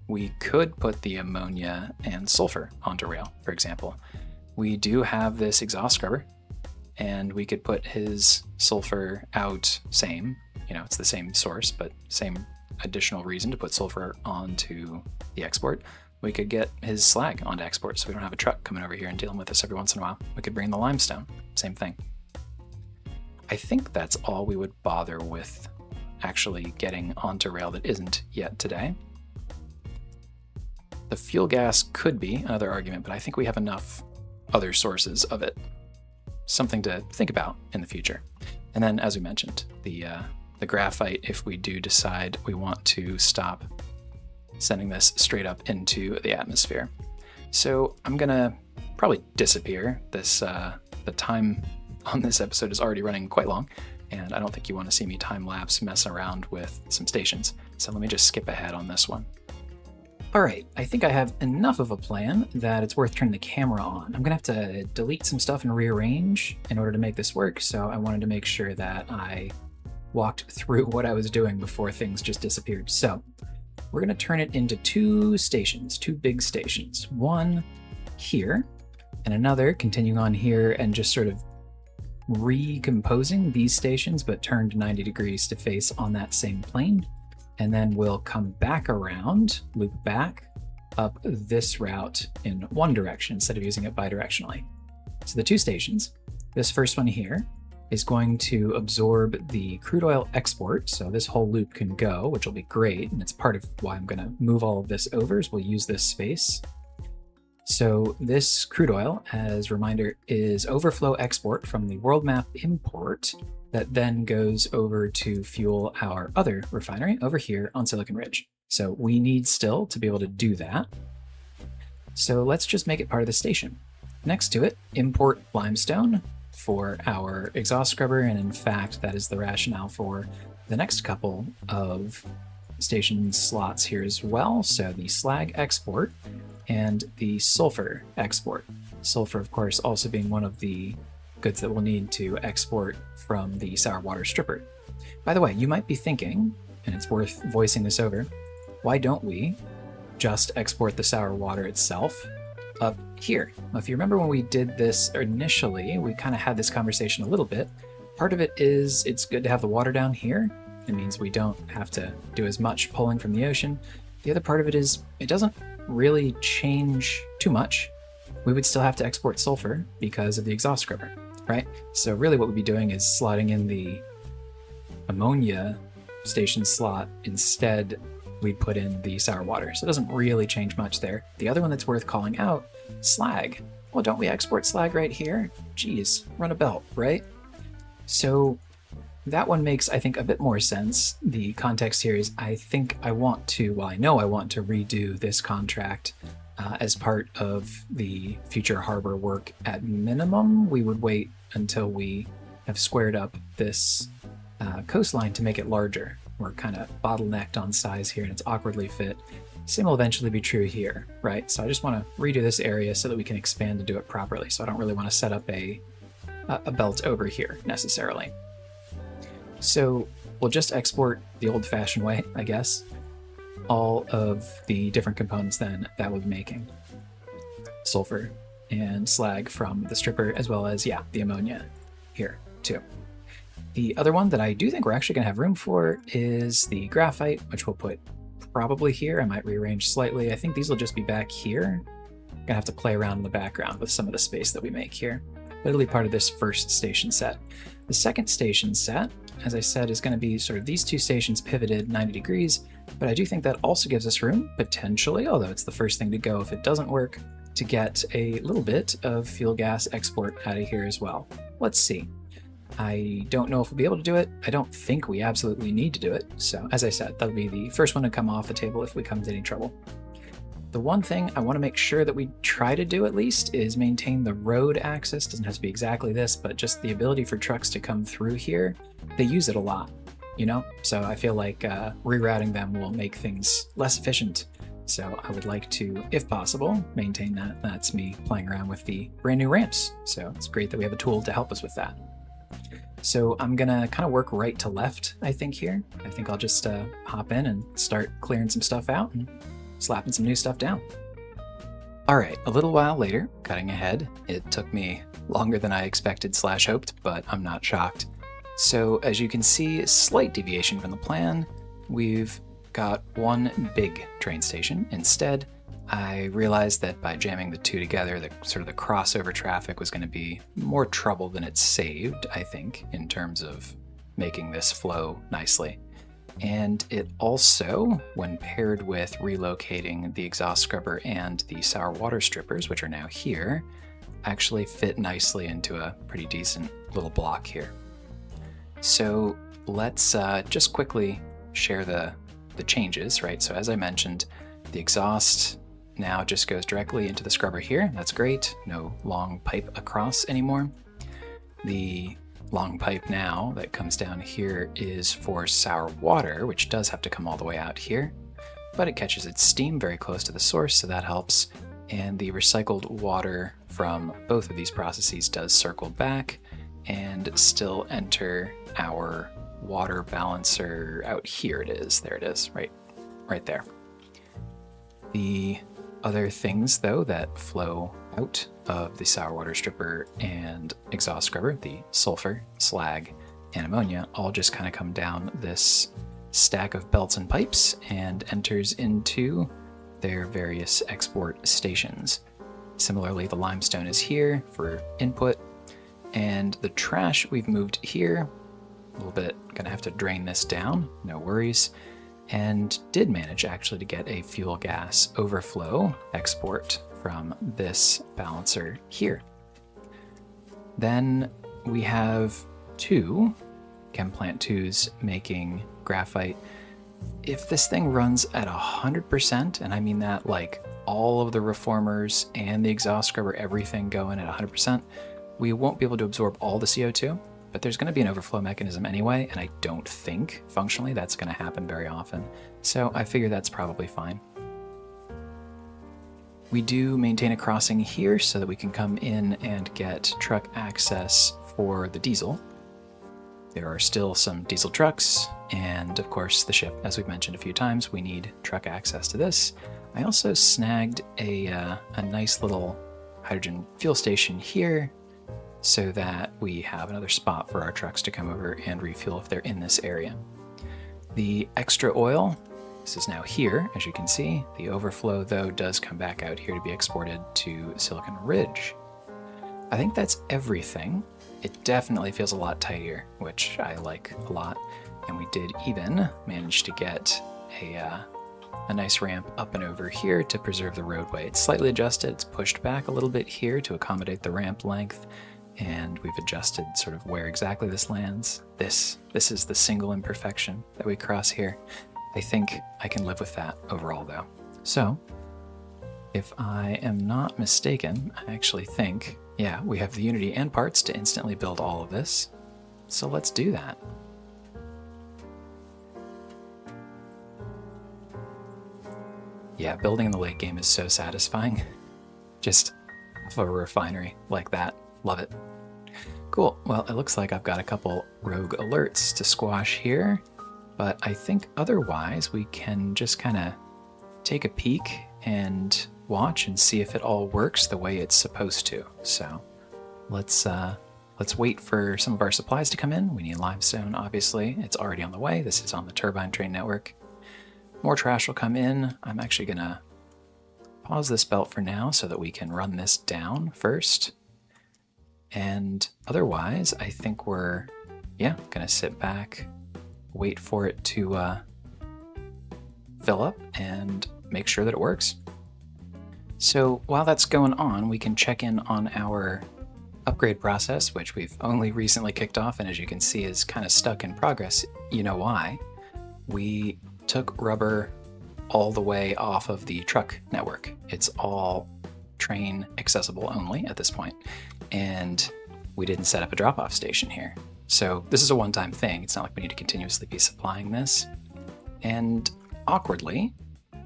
We could put the ammonia and sulfur onto rail, for example. We do have this exhaust scrubber, and we could put his sulfur out same. You know, it's the same source, but same additional reason to put sulfur onto the export. We could get his slag onto export, so we don't have a truck coming over here and dealing with us every once in a while. We could bring in the limestone, same thing. I think that's all we would bother with actually getting onto rail that isn't yet today. The fuel gas could be another argument, but I think we have enough other sources of it. Something to think about in the future. And then, as we mentioned, the graphite, if we do decide we want to stop sending this straight up into the atmosphere. So I'm gonna probably disappear. The time on this episode is already running quite long, and I don't think you want to see me time-lapse messing around with some stations. So let me just skip ahead on this one. All right, I think I have enough of a plan that it's worth turning the camera on. I'm gonna have to delete some stuff and rearrange in order to make this work, so I wanted to make sure that I walked through what I was doing before things just disappeared. So we're gonna turn it into 2 stations, 2 big stations. One here, and another continuing on here and just sort of recomposing these stations, but turned 90 degrees to face on that same plane. And then we'll come back around, loop back up this route in one direction instead of using it bidirectionally. So the 2 stations, this first one here is going to absorb the crude oil export. So this whole loop can go, which will be great. And it's part of why I'm going to move all of this over is we'll use this space. So this crude oil, as a reminder, is overflow export from the world map import that then goes over to fuel our other refinery over here on Silicon Ridge. So we need still to be able to do that. So let's just make it part of the station. Next to it, import limestone for our exhaust scrubber, and in fact, that is the rationale for the next couple of station slots here as well. So the slag export and the sulfur export. Sulfur, of course, also being one of the goods that we'll need to export from the sour water stripper. By the way, you might be thinking, and it's worth voicing this over, why don't we just export the sour water itself up here? Well, if you remember when we did this initially, we kind of had this conversation a little bit. Part of it is it's good to have the water down here. It means we don't have to do as much pulling from the ocean. The other part of it is it doesn't really change too much. We would still have to export sulfur because of the exhaust scrubber, right? So really what we'd be doing is slotting in the ammonia station slot. Instead, we put in the sour water. So it doesn't really change much there. The other one that's worth calling out, slag. Well, don't we export slag right here? Geez, run a belt, right? So that one makes, I think, a bit more sense. The context here is I know I want to redo this contract as part of the future harbor work. At minimum, we would wait until we have squared up this coastline to make it larger. We're kind of bottlenecked on size here and it's awkwardly fit. Same will eventually be true here, right? So I just want to redo this area so that we can expand and do it properly. So I don't really want to set up a belt over here necessarily. So we'll just export the old-fashioned way, I guess, all of the different components then that we'll be making. Sulfur and slag from the stripper, as well as, yeah, the ammonia here too. The other one that I do think we're actually going to have room for is the graphite, which we'll put probably here. I might rearrange slightly. I think these will just be back here. I'm gonna have to play around in the background with some of the space that we make here. But it'll be part of this first station set. The second station set, as I said, is going to be sort of these two stations pivoted 90 degrees, but I do think that also gives us room, potentially, although it's the first thing to go if it doesn't work, to get a little bit of fuel gas export out of here as well. Let's see. I don't know if we'll be able to do it. I don't think we absolutely need to do it. So as I said, that'll be the first one to come off the table if we come to any trouble. The one thing I want to make sure that we try to do at least is maintain the road access. Doesn't have to be exactly this, but just the ability for trucks to come through here. They use it a lot, you know? So I feel like rerouting them will make things less efficient. So I would like to, if possible, maintain that. That's me playing around with the brand new ramps. So it's great that we have a tool to help us with that. So I'm gonna kind of work right to left, I think here. I think I'll just hop in and start clearing some stuff out and slapping some new stuff down. All right, a little while later, cutting ahead. It took me longer than I expected / hoped, but I'm not shocked. So as you can see, a slight deviation from the plan. We've got one big train station. Instead, I realized that by jamming the two together, the crossover traffic was going to be more trouble than it saved, I think, in terms of making this flow nicely. And it also, when paired with relocating the exhaust scrubber and the sour water strippers, which are now here, actually fit nicely into a pretty decent little block here. So let's just quickly share the changes, right? So as I mentioned, the exhaust now just goes directly into the scrubber here. That's great. No long pipe across anymore. The long pipe now that comes down here is for sour water, which does have to come all the way out here, but it catches its steam very close to the source, so that helps. And the recycled water from both of these processes does circle back and still enter our water balancer out here. It is. There it is, right there. The other things, though, that flow out of the sour water stripper and exhaust scrubber, the sulfur, slag, and ammonia, all just kind of come down this stack of belts and pipes and enters into their various export stations. Similarly, the limestone is here for input, and the trash we've moved here. A little bit, gonna have to drain this down, no worries. And did manage actually to get a fuel gas overflow export from this balancer here. Then we have two Chem Plant 2s making graphite. If this thing runs at 100%, and I mean that like all of the reformers and the exhaust scrubber, everything going at 100%, we won't be able to absorb all the CO2. But there's going to be an overflow mechanism anyway, and I don't think functionally that's going to happen very often. So I figure that's probably fine. We do maintain a crossing here so that we can come in and get truck access for the diesel. There are still some diesel trucks, and of course the ship, as we've mentioned a few times, we need truck access to this. I also snagged a nice little hydrogen fuel station here, so that we have another spot for our trucks to come over and refuel if they're in this area. The extra oil, this is now here, as you can see. The overflow, though, does come back out here to be exported to Silicon Ridge. I think that's everything. It definitely feels a lot tighter, which I like a lot. And we did even manage to get a nice ramp up and over here to preserve the roadway. It's slightly adjusted. It's pushed back a little bit here to accommodate the ramp length. And we've adjusted sort of where exactly this lands. This is the single imperfection that we cross here. I think I can live with that overall, though. So If I am not mistaken, I actually think, yeah, we have the Unity and parts to instantly build all of this. So let's do that. Yeah, building in the late game is so satisfying. Just a refinery like that. Love it. Cool. Well, it looks like I've got a couple rogue alerts to squash here, but I think otherwise we can just kind of take a peek and watch and see if it all works the way it's supposed to. So let's wait for some of our supplies to come in. We need limestone, obviously. It's already on the way. This is on the turbine train network. More trash will come in. I'm actually gonna pause this belt for now so that we can run this down first. And otherwise, I think we're, gonna sit back, wait for it to fill up and make sure that it works. So while that's going on, we can check in on our upgrade process, which we've only recently kicked off, and as you can see is kind of stuck in progress. You know why? We took rubber all the way off of the truck network. It's all train accessible only at this point, and we didn't set up a drop-off station here. So this is a one-time thing. It's not like we need to continuously be supplying this. And awkwardly,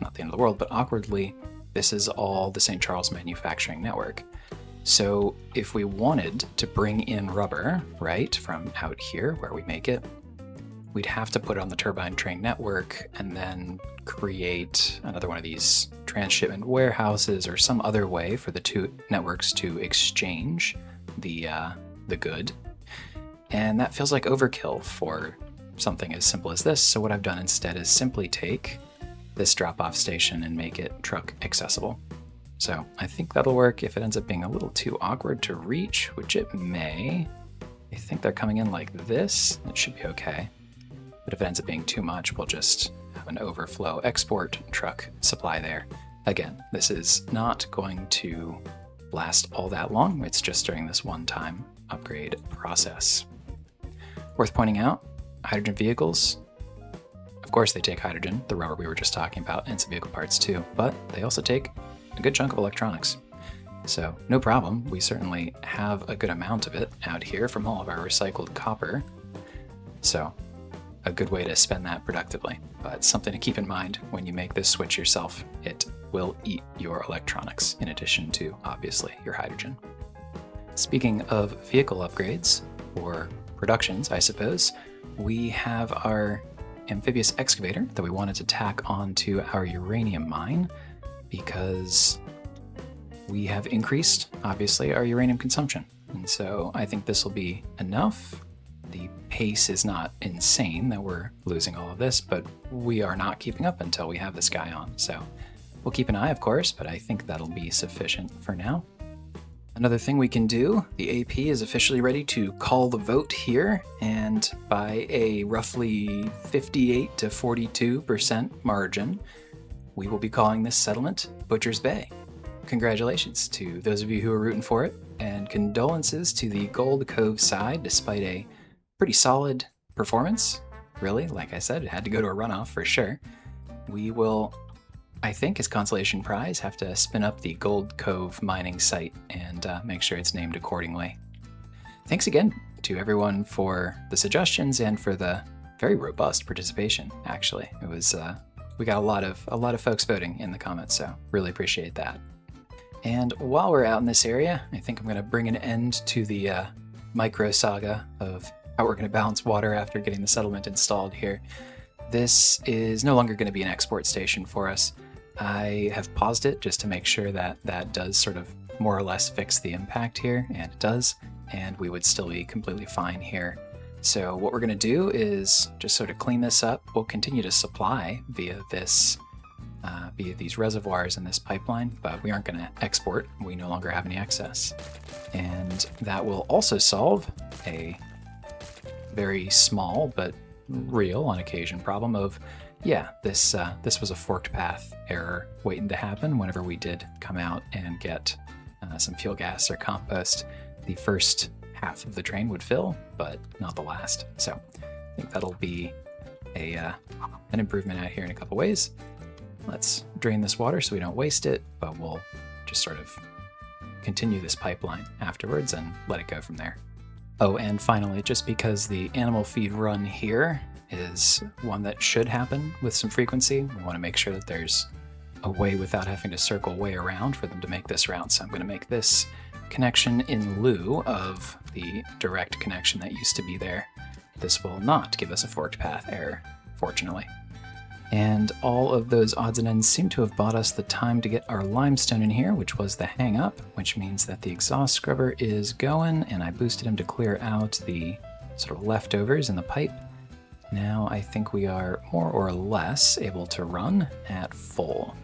not the end of the world, but awkwardly, this is all the St. Charles manufacturing network. So if we wanted to bring in rubber, right, from out here where we make it, we'd have to put it on the turbine train network and then create another one of these transshipment warehouses or some other way for the two networks to exchange the good. And that feels like overkill for something as simple as this. So what I've done instead is simply take this drop-off station and make it truck accessible. So I think that'll work. If it ends up being a little too awkward to reach, which it may, I think they're coming in like this. It should be okay. But if it ends up being too much, we'll just have an overflow export truck supply there. Again, this is not going to last all that long. It's just during this one-time upgrade process. Worth pointing out, hydrogen vehicles, of course they take hydrogen, the rubber we were just talking about, and some vehicle parts too, but they also take a good chunk of electronics. So no problem, we certainly have a good amount of it out here from all of our recycled copper. So a good way to spend that productively, but something to keep in mind when you make this switch yourself. It will eat your electronics in addition to, obviously, your hydrogen. Speaking of vehicle upgrades, or productions, I suppose, we have our amphibious excavator that we wanted to tack onto our uranium mine because we have increased, obviously, our uranium consumption. And so I think this will be enough. The pace is not insane that we're losing all of this, but we are not keeping up until we have this guy on. So we'll keep an eye, of course, but I think that'll be sufficient for now. Another thing we can do, the AP is officially ready to call the vote here, and by a roughly 58 to 42% margin, we will be calling this settlement Butcher's Bay. Congratulations to those of you who are rooting for it, and condolences to the Gold Cove side despite a pretty solid performance. Really, like I said, it had to go to a runoff for sure. We will, I think, as consolation prize, have to spin up the Gold Cove mining site and make sure it's named accordingly. Thanks again to everyone for the suggestions and for the very robust participation. Actually, it was we got a lot of folks voting in the comments, so really appreciate that. And while we're out in this area, I think I'm going to bring an end to the micro saga of how we're going to balance water after getting the settlement installed here. This is no longer going to be an export station for us. I have paused it just to make sure that that does sort of more or less fix the impact here, and it does, and we would still be completely fine here. So what we're going to do is just sort of clean this up. We'll continue to supply via this via these reservoirs and this pipeline, but we aren't going to export. We no longer have any excess. And that will also solve a very small but real on occasion problem of, this was a forked path error waiting to happen whenever we did come out and get some fuel gas or compost. The first half of the train would fill, but not the last. So I think that'll be an improvement out here in a couple ways. let's drain this water so we don't waste it, but we'll just sort of continue this pipeline afterwards and let it go from there. Oh, and finally, just because the animal feed run here is one that should happen with some frequency, we want to make sure that there's a way without having to circle way around for them to make this route. So I'm going to make this connection in lieu of the direct connection that used to be there. This will not give us a forked path error, fortunately. And all of those odds and ends seem to have bought us the time to get our limestone in here, which was the hang up, which means that the exhaust scrubber is going, and I boosted him to clear out the sort of leftovers in the pipe. Now I think we are more or less able to run at full.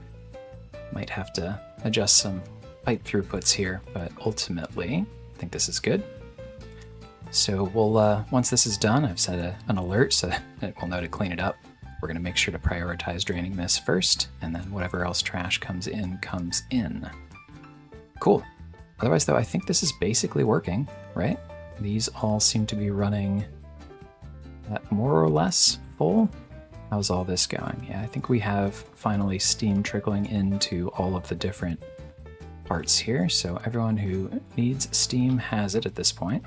Might have to adjust some pipe throughputs here, but ultimately I think this is good. So we'll, once this is done, I've set an alert so that it will know to clean it up. We're going to make sure to prioritize draining this first, and then whatever else trash comes in, comes in. Cool. Otherwise, though, I think this is basically working, right? These all seem to be running at more or less full. How's all this going? Yeah, I think we have finally steam trickling into all of the different parts here, so everyone who needs steam has it at this point.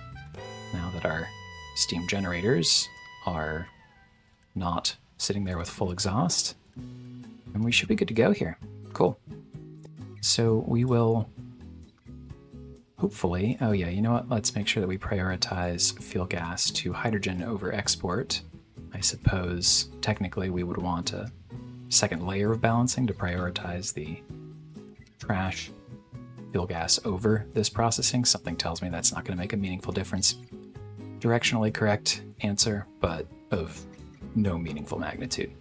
Now that our steam generators are not sitting there with full exhaust, and we should be good to go here. Cool. So we will hopefully, oh yeah, you know what? Let's make sure that we prioritize fuel gas to hydrogen over export. I suppose technically we would want a second layer of balancing to prioritize the trash fuel gas over this processing. Something tells me that's not going to make a meaningful difference. Directionally correct answer, but of no meaningful magnitude.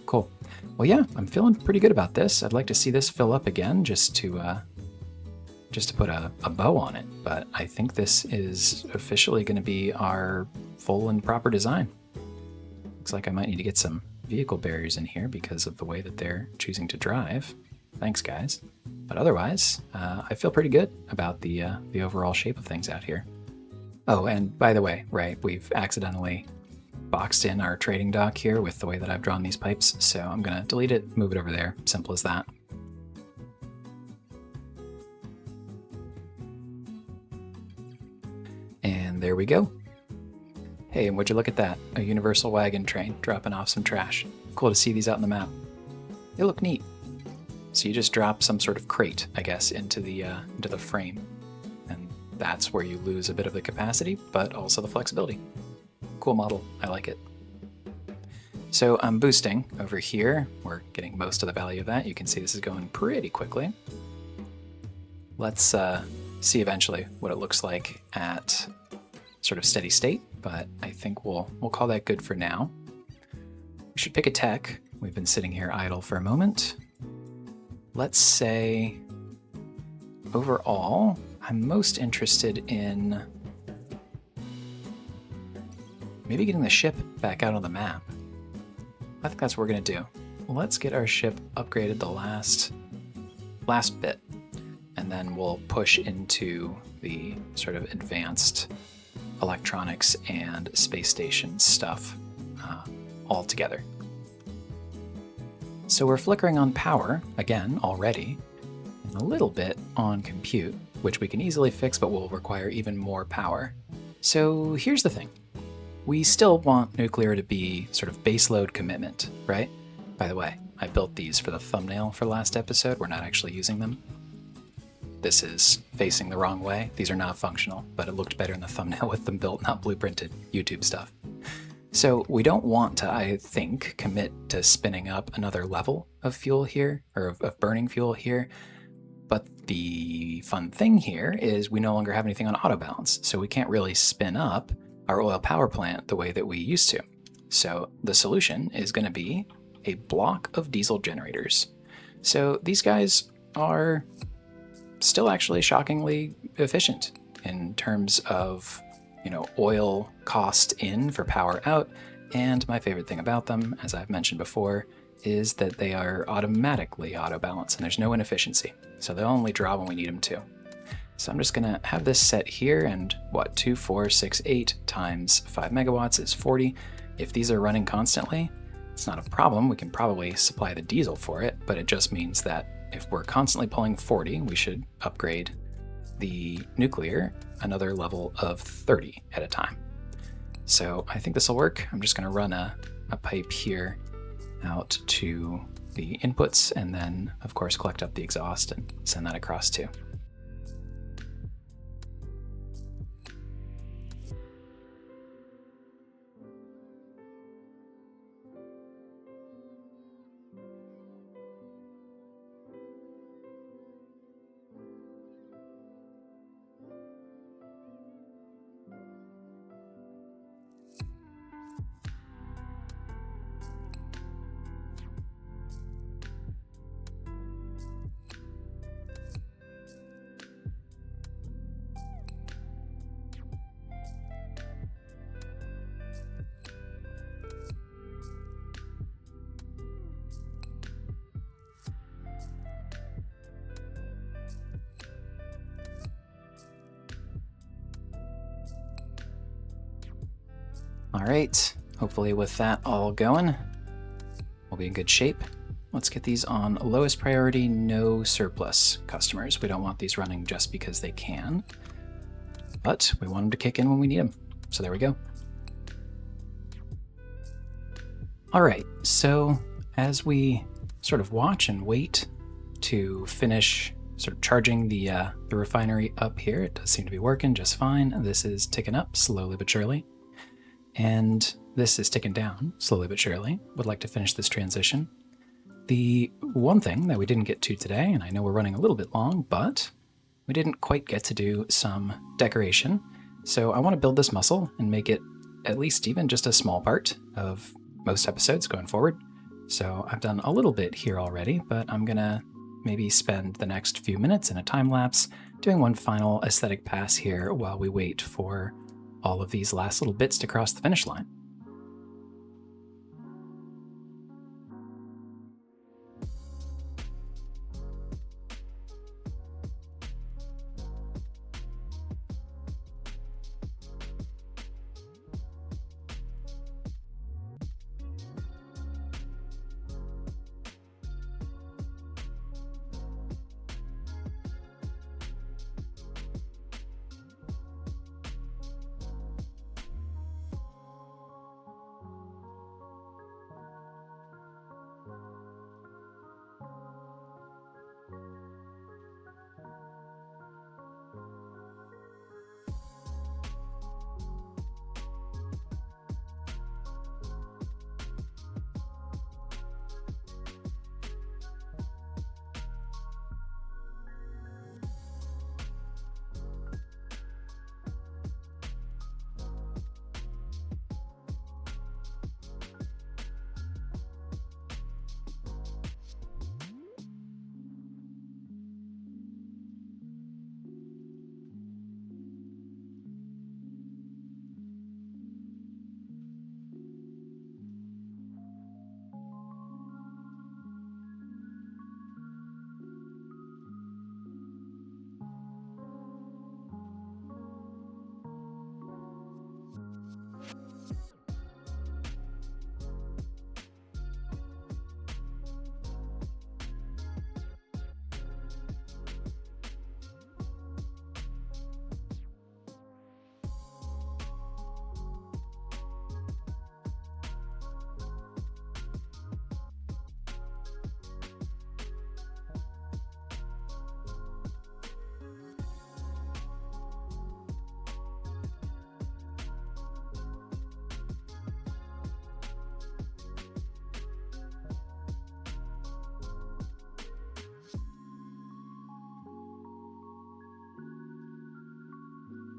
Cool. Well, yeah, I'm feeling pretty good about this. I'd like to see this fill up again just to put a bow on it, but I think this is officially going to be our full and proper design. Looks like I might need to get some vehicle barriers in here because of the way that they're choosing to drive. Thanks, guys. But otherwise, I feel pretty good about the overall shape of things out here. Oh, and by the way, right, we've accidentally boxed in our trading dock here with the way that I've drawn these pipes, so I'm going to delete it, move it over there. Simple as that. And there we go. Hey, and would you look at that? A universal wagon train dropping off some trash. Cool to see these out in the map. They look neat. So you just drop some sort of crate, I guess, into the frame. And that's where you lose a bit of the capacity, but also the flexibility. Cool model, I like it. So I'm boosting over here. We're getting most of the value of that. You can see this is going pretty quickly. Let's see eventually what it looks like at sort of steady state, but I think we'll call that good for now. We should pick a tech. We've been sitting here idle for a moment. Let's say overall, I'm most interested in maybe getting the ship back out on the map. I think that's what we're gonna do. Let's get our ship upgraded the last bit, and then we'll push into the sort of advanced electronics and space station stuff all together. So we're flickering on power again already, and a little bit on compute, which we can easily fix, but will require even more power. So here's the thing. We still want nuclear to be sort of baseload commitment, right? By the way, I built these for the thumbnail for last episode. We're not actually using them. This is facing the wrong way. These are not functional, but it looked better in the thumbnail with them built, not blueprinted YouTube stuff. So we don't want to, I think, commit to spinning up another level of fuel here, or of burning fuel here. But the fun thing here is we no longer have anything on auto balance, so we can't really spin up our oil power plant the way that we used to. So the solution is going to be a block of diesel generators. So these guys are still actually shockingly efficient in terms of, you know, oil cost in for power out. And my favorite thing about them, as I've mentioned before, is that they are automatically auto balance and there's no inefficiency. So they'll only draw when we need them to. So I'm just gonna have this set here, and what, 2, 4, 6, 8 times 5 megawatts is 40. If these are running constantly, It's not a problem. We can probably supply the diesel for it, but it just means that if we're constantly pulling 40, we should upgrade the nuclear another level of 30 at a time. So I think this will work. I'm just going to run a pipe here out to the inputs, and then of course collect up the exhaust and send that across too. All right, hopefully with that all going, we'll be in good shape. Let's get these on lowest priority, no surplus customers. We don't want these running just because they can, but we want them to kick in when we need them. So there we go. All right, so as we sort of watch and wait to finish sort of charging the refinery up here, it does seem to be working just fine. This is ticking up slowly but surely. And this is ticking down slowly but surely. Would like to finish this transition. The one thing that we didn't get to today, and I know we're running a little bit long, but we didn't quite get to do some decoration. So I want to build this muscle and make it at least even just a small part of most episodes going forward. So I've done a little bit here already, but I'm gonna maybe spend the next few minutes in a time lapse doing one final aesthetic pass here while we wait for all of these last little bits to cross the finish line.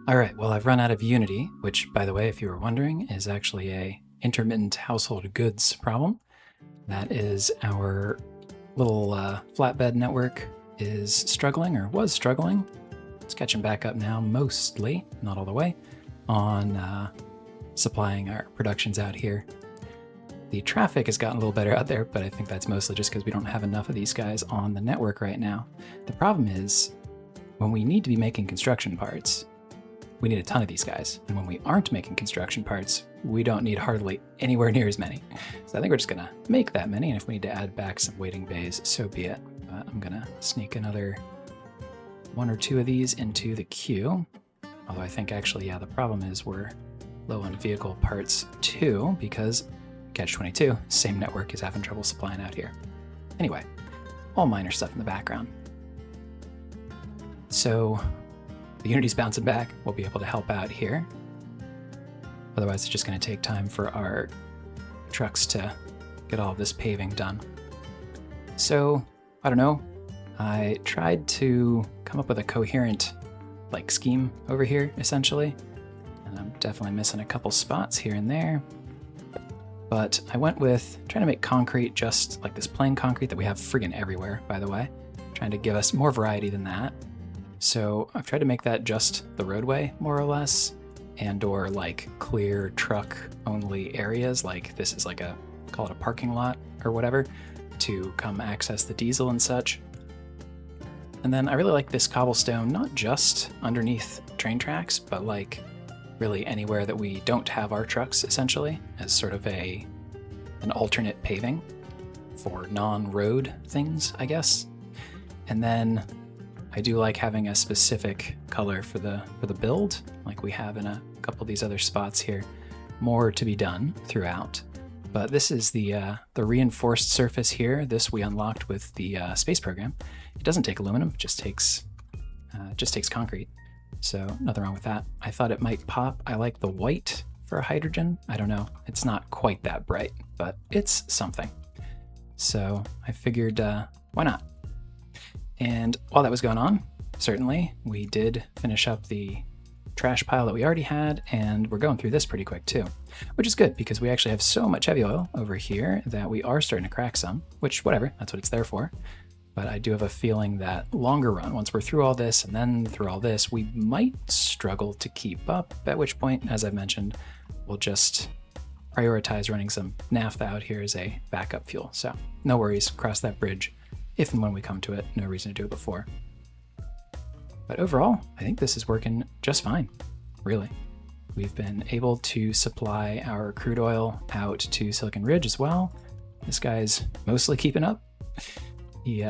All right, well, I've run out of Unity, which, by the way, if you were wondering, is actually a intermittent household goods problem. That is our little flatbed network is struggling, or was struggling. It's catching back up now, mostly, not all the way, on supplying our productions out here. The traffic has gotten a little better out there, but I think that's mostly just because we don't have enough of these guys on the network right now. The problem is, when we need to be making construction parts, we need a ton of these guys. And when we aren't making construction parts, we don't need hardly anywhere near as many. So I think we're just gonna make that many, and if we need to add back some waiting bays, so be it. But I'm gonna sneak another 1 or 2 of these into the queue. Although I think actually, yeah, the problem is we're low on vehicle parts too, because Catch-22, same network, is having trouble supplying out here. Anyway, all minor stuff in the background. So the Unity's bouncing back. We'll be able to help out here. Otherwise, it's just going to take time for our trucks to get all of this paving done. So, I don't know. I tried to come up with a coherent scheme over here, essentially. And I'm definitely missing a couple spots here and there. But I went with trying to make concrete just like this plain concrete that we have friggin' everywhere, by the way. Trying to give us more variety than that. So I've tried to make that just the roadway, more or less, and or clear truck only areas. Like this is call it a parking lot or whatever, to come access the diesel and such. And then I really like this cobblestone, not just underneath train tracks, but really anywhere that we don't have our trucks, essentially, as sort of an alternate paving for non-road things, I guess. And then I do like having a specific color for the build, like we have in a couple of these other spots here. More to be done throughout. But this is the reinforced surface here. This we unlocked with the space program. It doesn't take aluminum, it just takes concrete. So nothing wrong with that. I thought it might pop. I like the white for hydrogen. I don't know. It's not quite that bright, but it's something. So I figured, why not? And while that was going on, certainly, we did finish up the trash pile that we already had, and we're going through this pretty quick too, which is good because we actually have so much heavy oil over here that we are starting to crack some, which whatever, that's what it's there for. But I do have a feeling that longer run, once we're through all this and then through all this, we might struggle to keep up, at which point, as I've mentioned, we'll just prioritize running some naphtha out here as a backup fuel. So no worries, cross that bridge if and when we come to it. No reason to do it before. But overall, I think this is working just fine, really. We've been able to supply our crude oil out to Silicon Ridge as well. This guy's mostly keeping up. He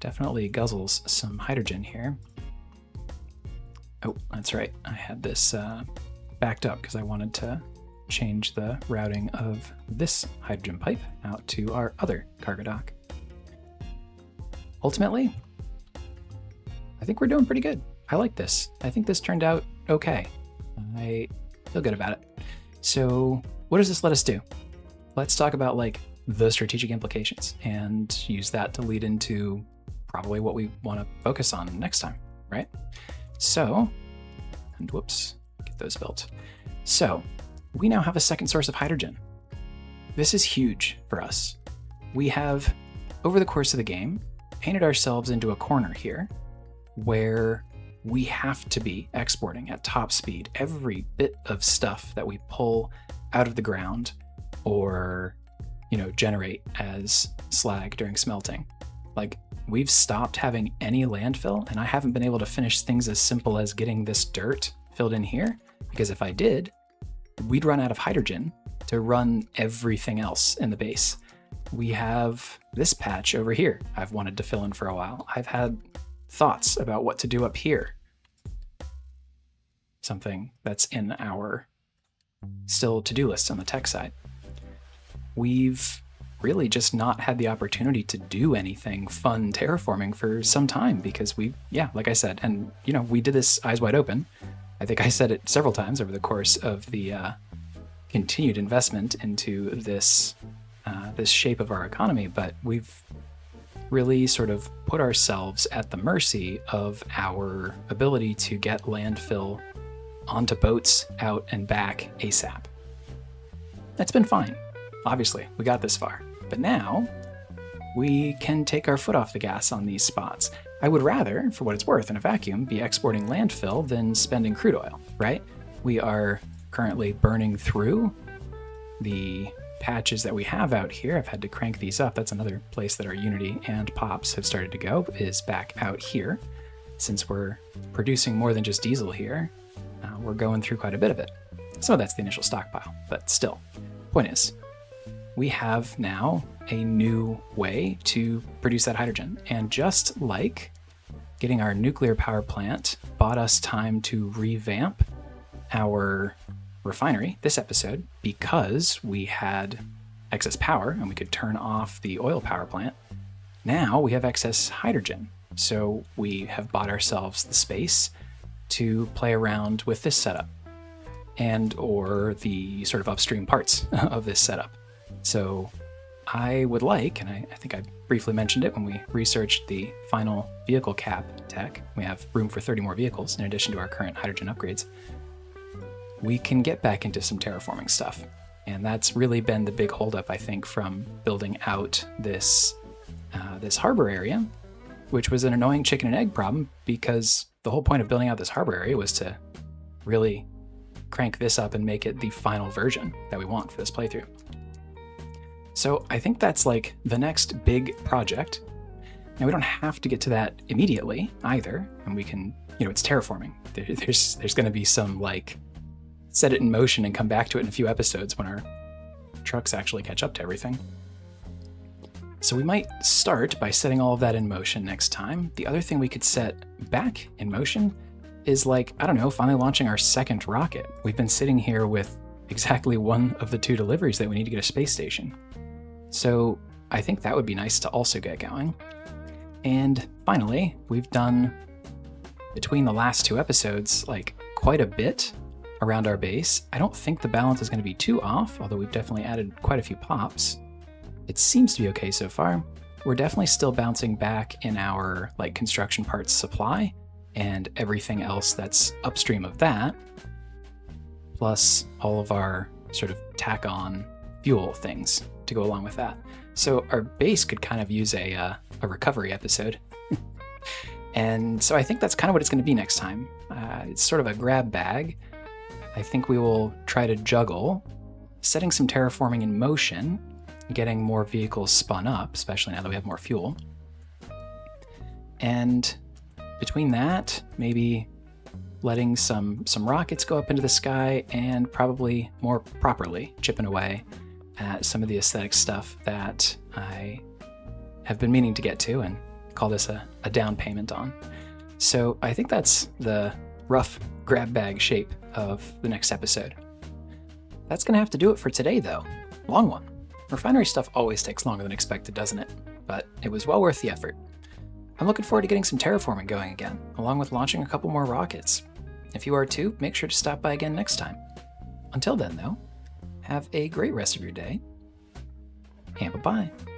definitely guzzles some hydrogen here. Oh, that's right. I had this backed up because I wanted to change the routing of this hydrogen pipe out to our other cargo dock. Ultimately, I think we're doing pretty good. I like this. I think this turned out okay. I feel good about it. So what does this let us do? Let's talk about the strategic implications and use that to lead into probably what we want to focus on next time, right? So, and whoops, get those built. So we now have a second source of hydrogen. This is huge for us. We have, over the course of the game, painted ourselves into a corner here where we have to be exporting at top speed every bit of stuff that we pull out of the ground or generate as slag during smelting. We've stopped having any landfill, and I haven't been able to finish things as simple as getting this dirt filled in here, because if I did, we'd run out of hydrogen to run everything else in the base. We have this patch over here I've wanted to fill in for a while. I've had thoughts about what to do up here. Something that's in our still to-do list on the tech side. We've really just not had the opportunity to do anything fun terraforming for some time because like I said, and we did this eyes wide open. I think I said it several times over the course of the continued investment into this shape of our economy, but we've really sort of put ourselves at the mercy of our ability to get landfill onto boats out and back ASAP. That's been fine. Obviously, we got this far, but now we can take our foot off the gas on these spots. I would rather, for what it's worth in a vacuum, be exporting landfill than spending crude oil, right? We are currently burning through the patches that we have out here. I've had to crank these up. That's another place that our Unity and Pops have started to go, is back out here. Since we're producing more than just diesel here, we're going through quite a bit of it. Some of that's the initial stockpile, but still. Point is, we have now a new way to produce that hydrogen. And just like getting our nuclear power plant bought us time to revamp our refinery this episode because we had excess power and we could turn off the oil power plant, now we have excess hydrogen. So we have bought ourselves the space to play around with this setup and or the sort of upstream parts of this setup. So I would like, and I think I briefly mentioned it when we researched the final vehicle cap tech, we have room for 30 more vehicles in addition to our current hydrogen upgrades. We can get back into some terraforming stuff. And that's really been the big holdup, I think, from building out this harbor area, which was an annoying chicken and egg problem because the whole point of building out this harbor area was to really crank this up and make it the final version that we want for this playthrough. So I think that's like the next big project. Now we don't have to get to that immediately either, and we can, it's terraforming. There's going to be some like set it in motion and come back to it in a few episodes when our trucks actually catch up to everything. So we might start by setting all of that in motion next time. The other thing we could set back in motion is like, I don't know, finally launching our second rocket. We've been sitting here with exactly one of the 2 deliveries that we need to get a space station. So I think that would be nice to also get going. And finally, we've done, between the last 2 episodes, like quite a bit around our base. I don't think the balance is going to be too off, although we've definitely added quite a few pops. It seems to be okay so far. We're definitely still bouncing back in our like construction parts supply and everything else that's upstream of that, plus all of our sort of tack on fuel things to go along with that. So our base could kind of use a recovery episode. And so I think that's kind of what it's going to be next time. It's sort of a grab bag. I think we will try to juggle setting some terraforming in motion, getting more vehicles spun up, especially now that we have more fuel. And between that, maybe letting some rockets go up into the sky and probably more properly chipping away at some of the aesthetic stuff that I have been meaning to get to and call this a down payment on. So I think that's the rough grab bag shape of the next episode. That's going to have to do it for today, though. Long one. Refinery stuff always takes longer than expected, doesn't it? But it was well worth the effort. I'm looking forward to getting some terraforming going again, along with launching a couple more rockets. If you are too, make sure to stop by again next time. Until then, though, have a great rest of your day, and bye-bye.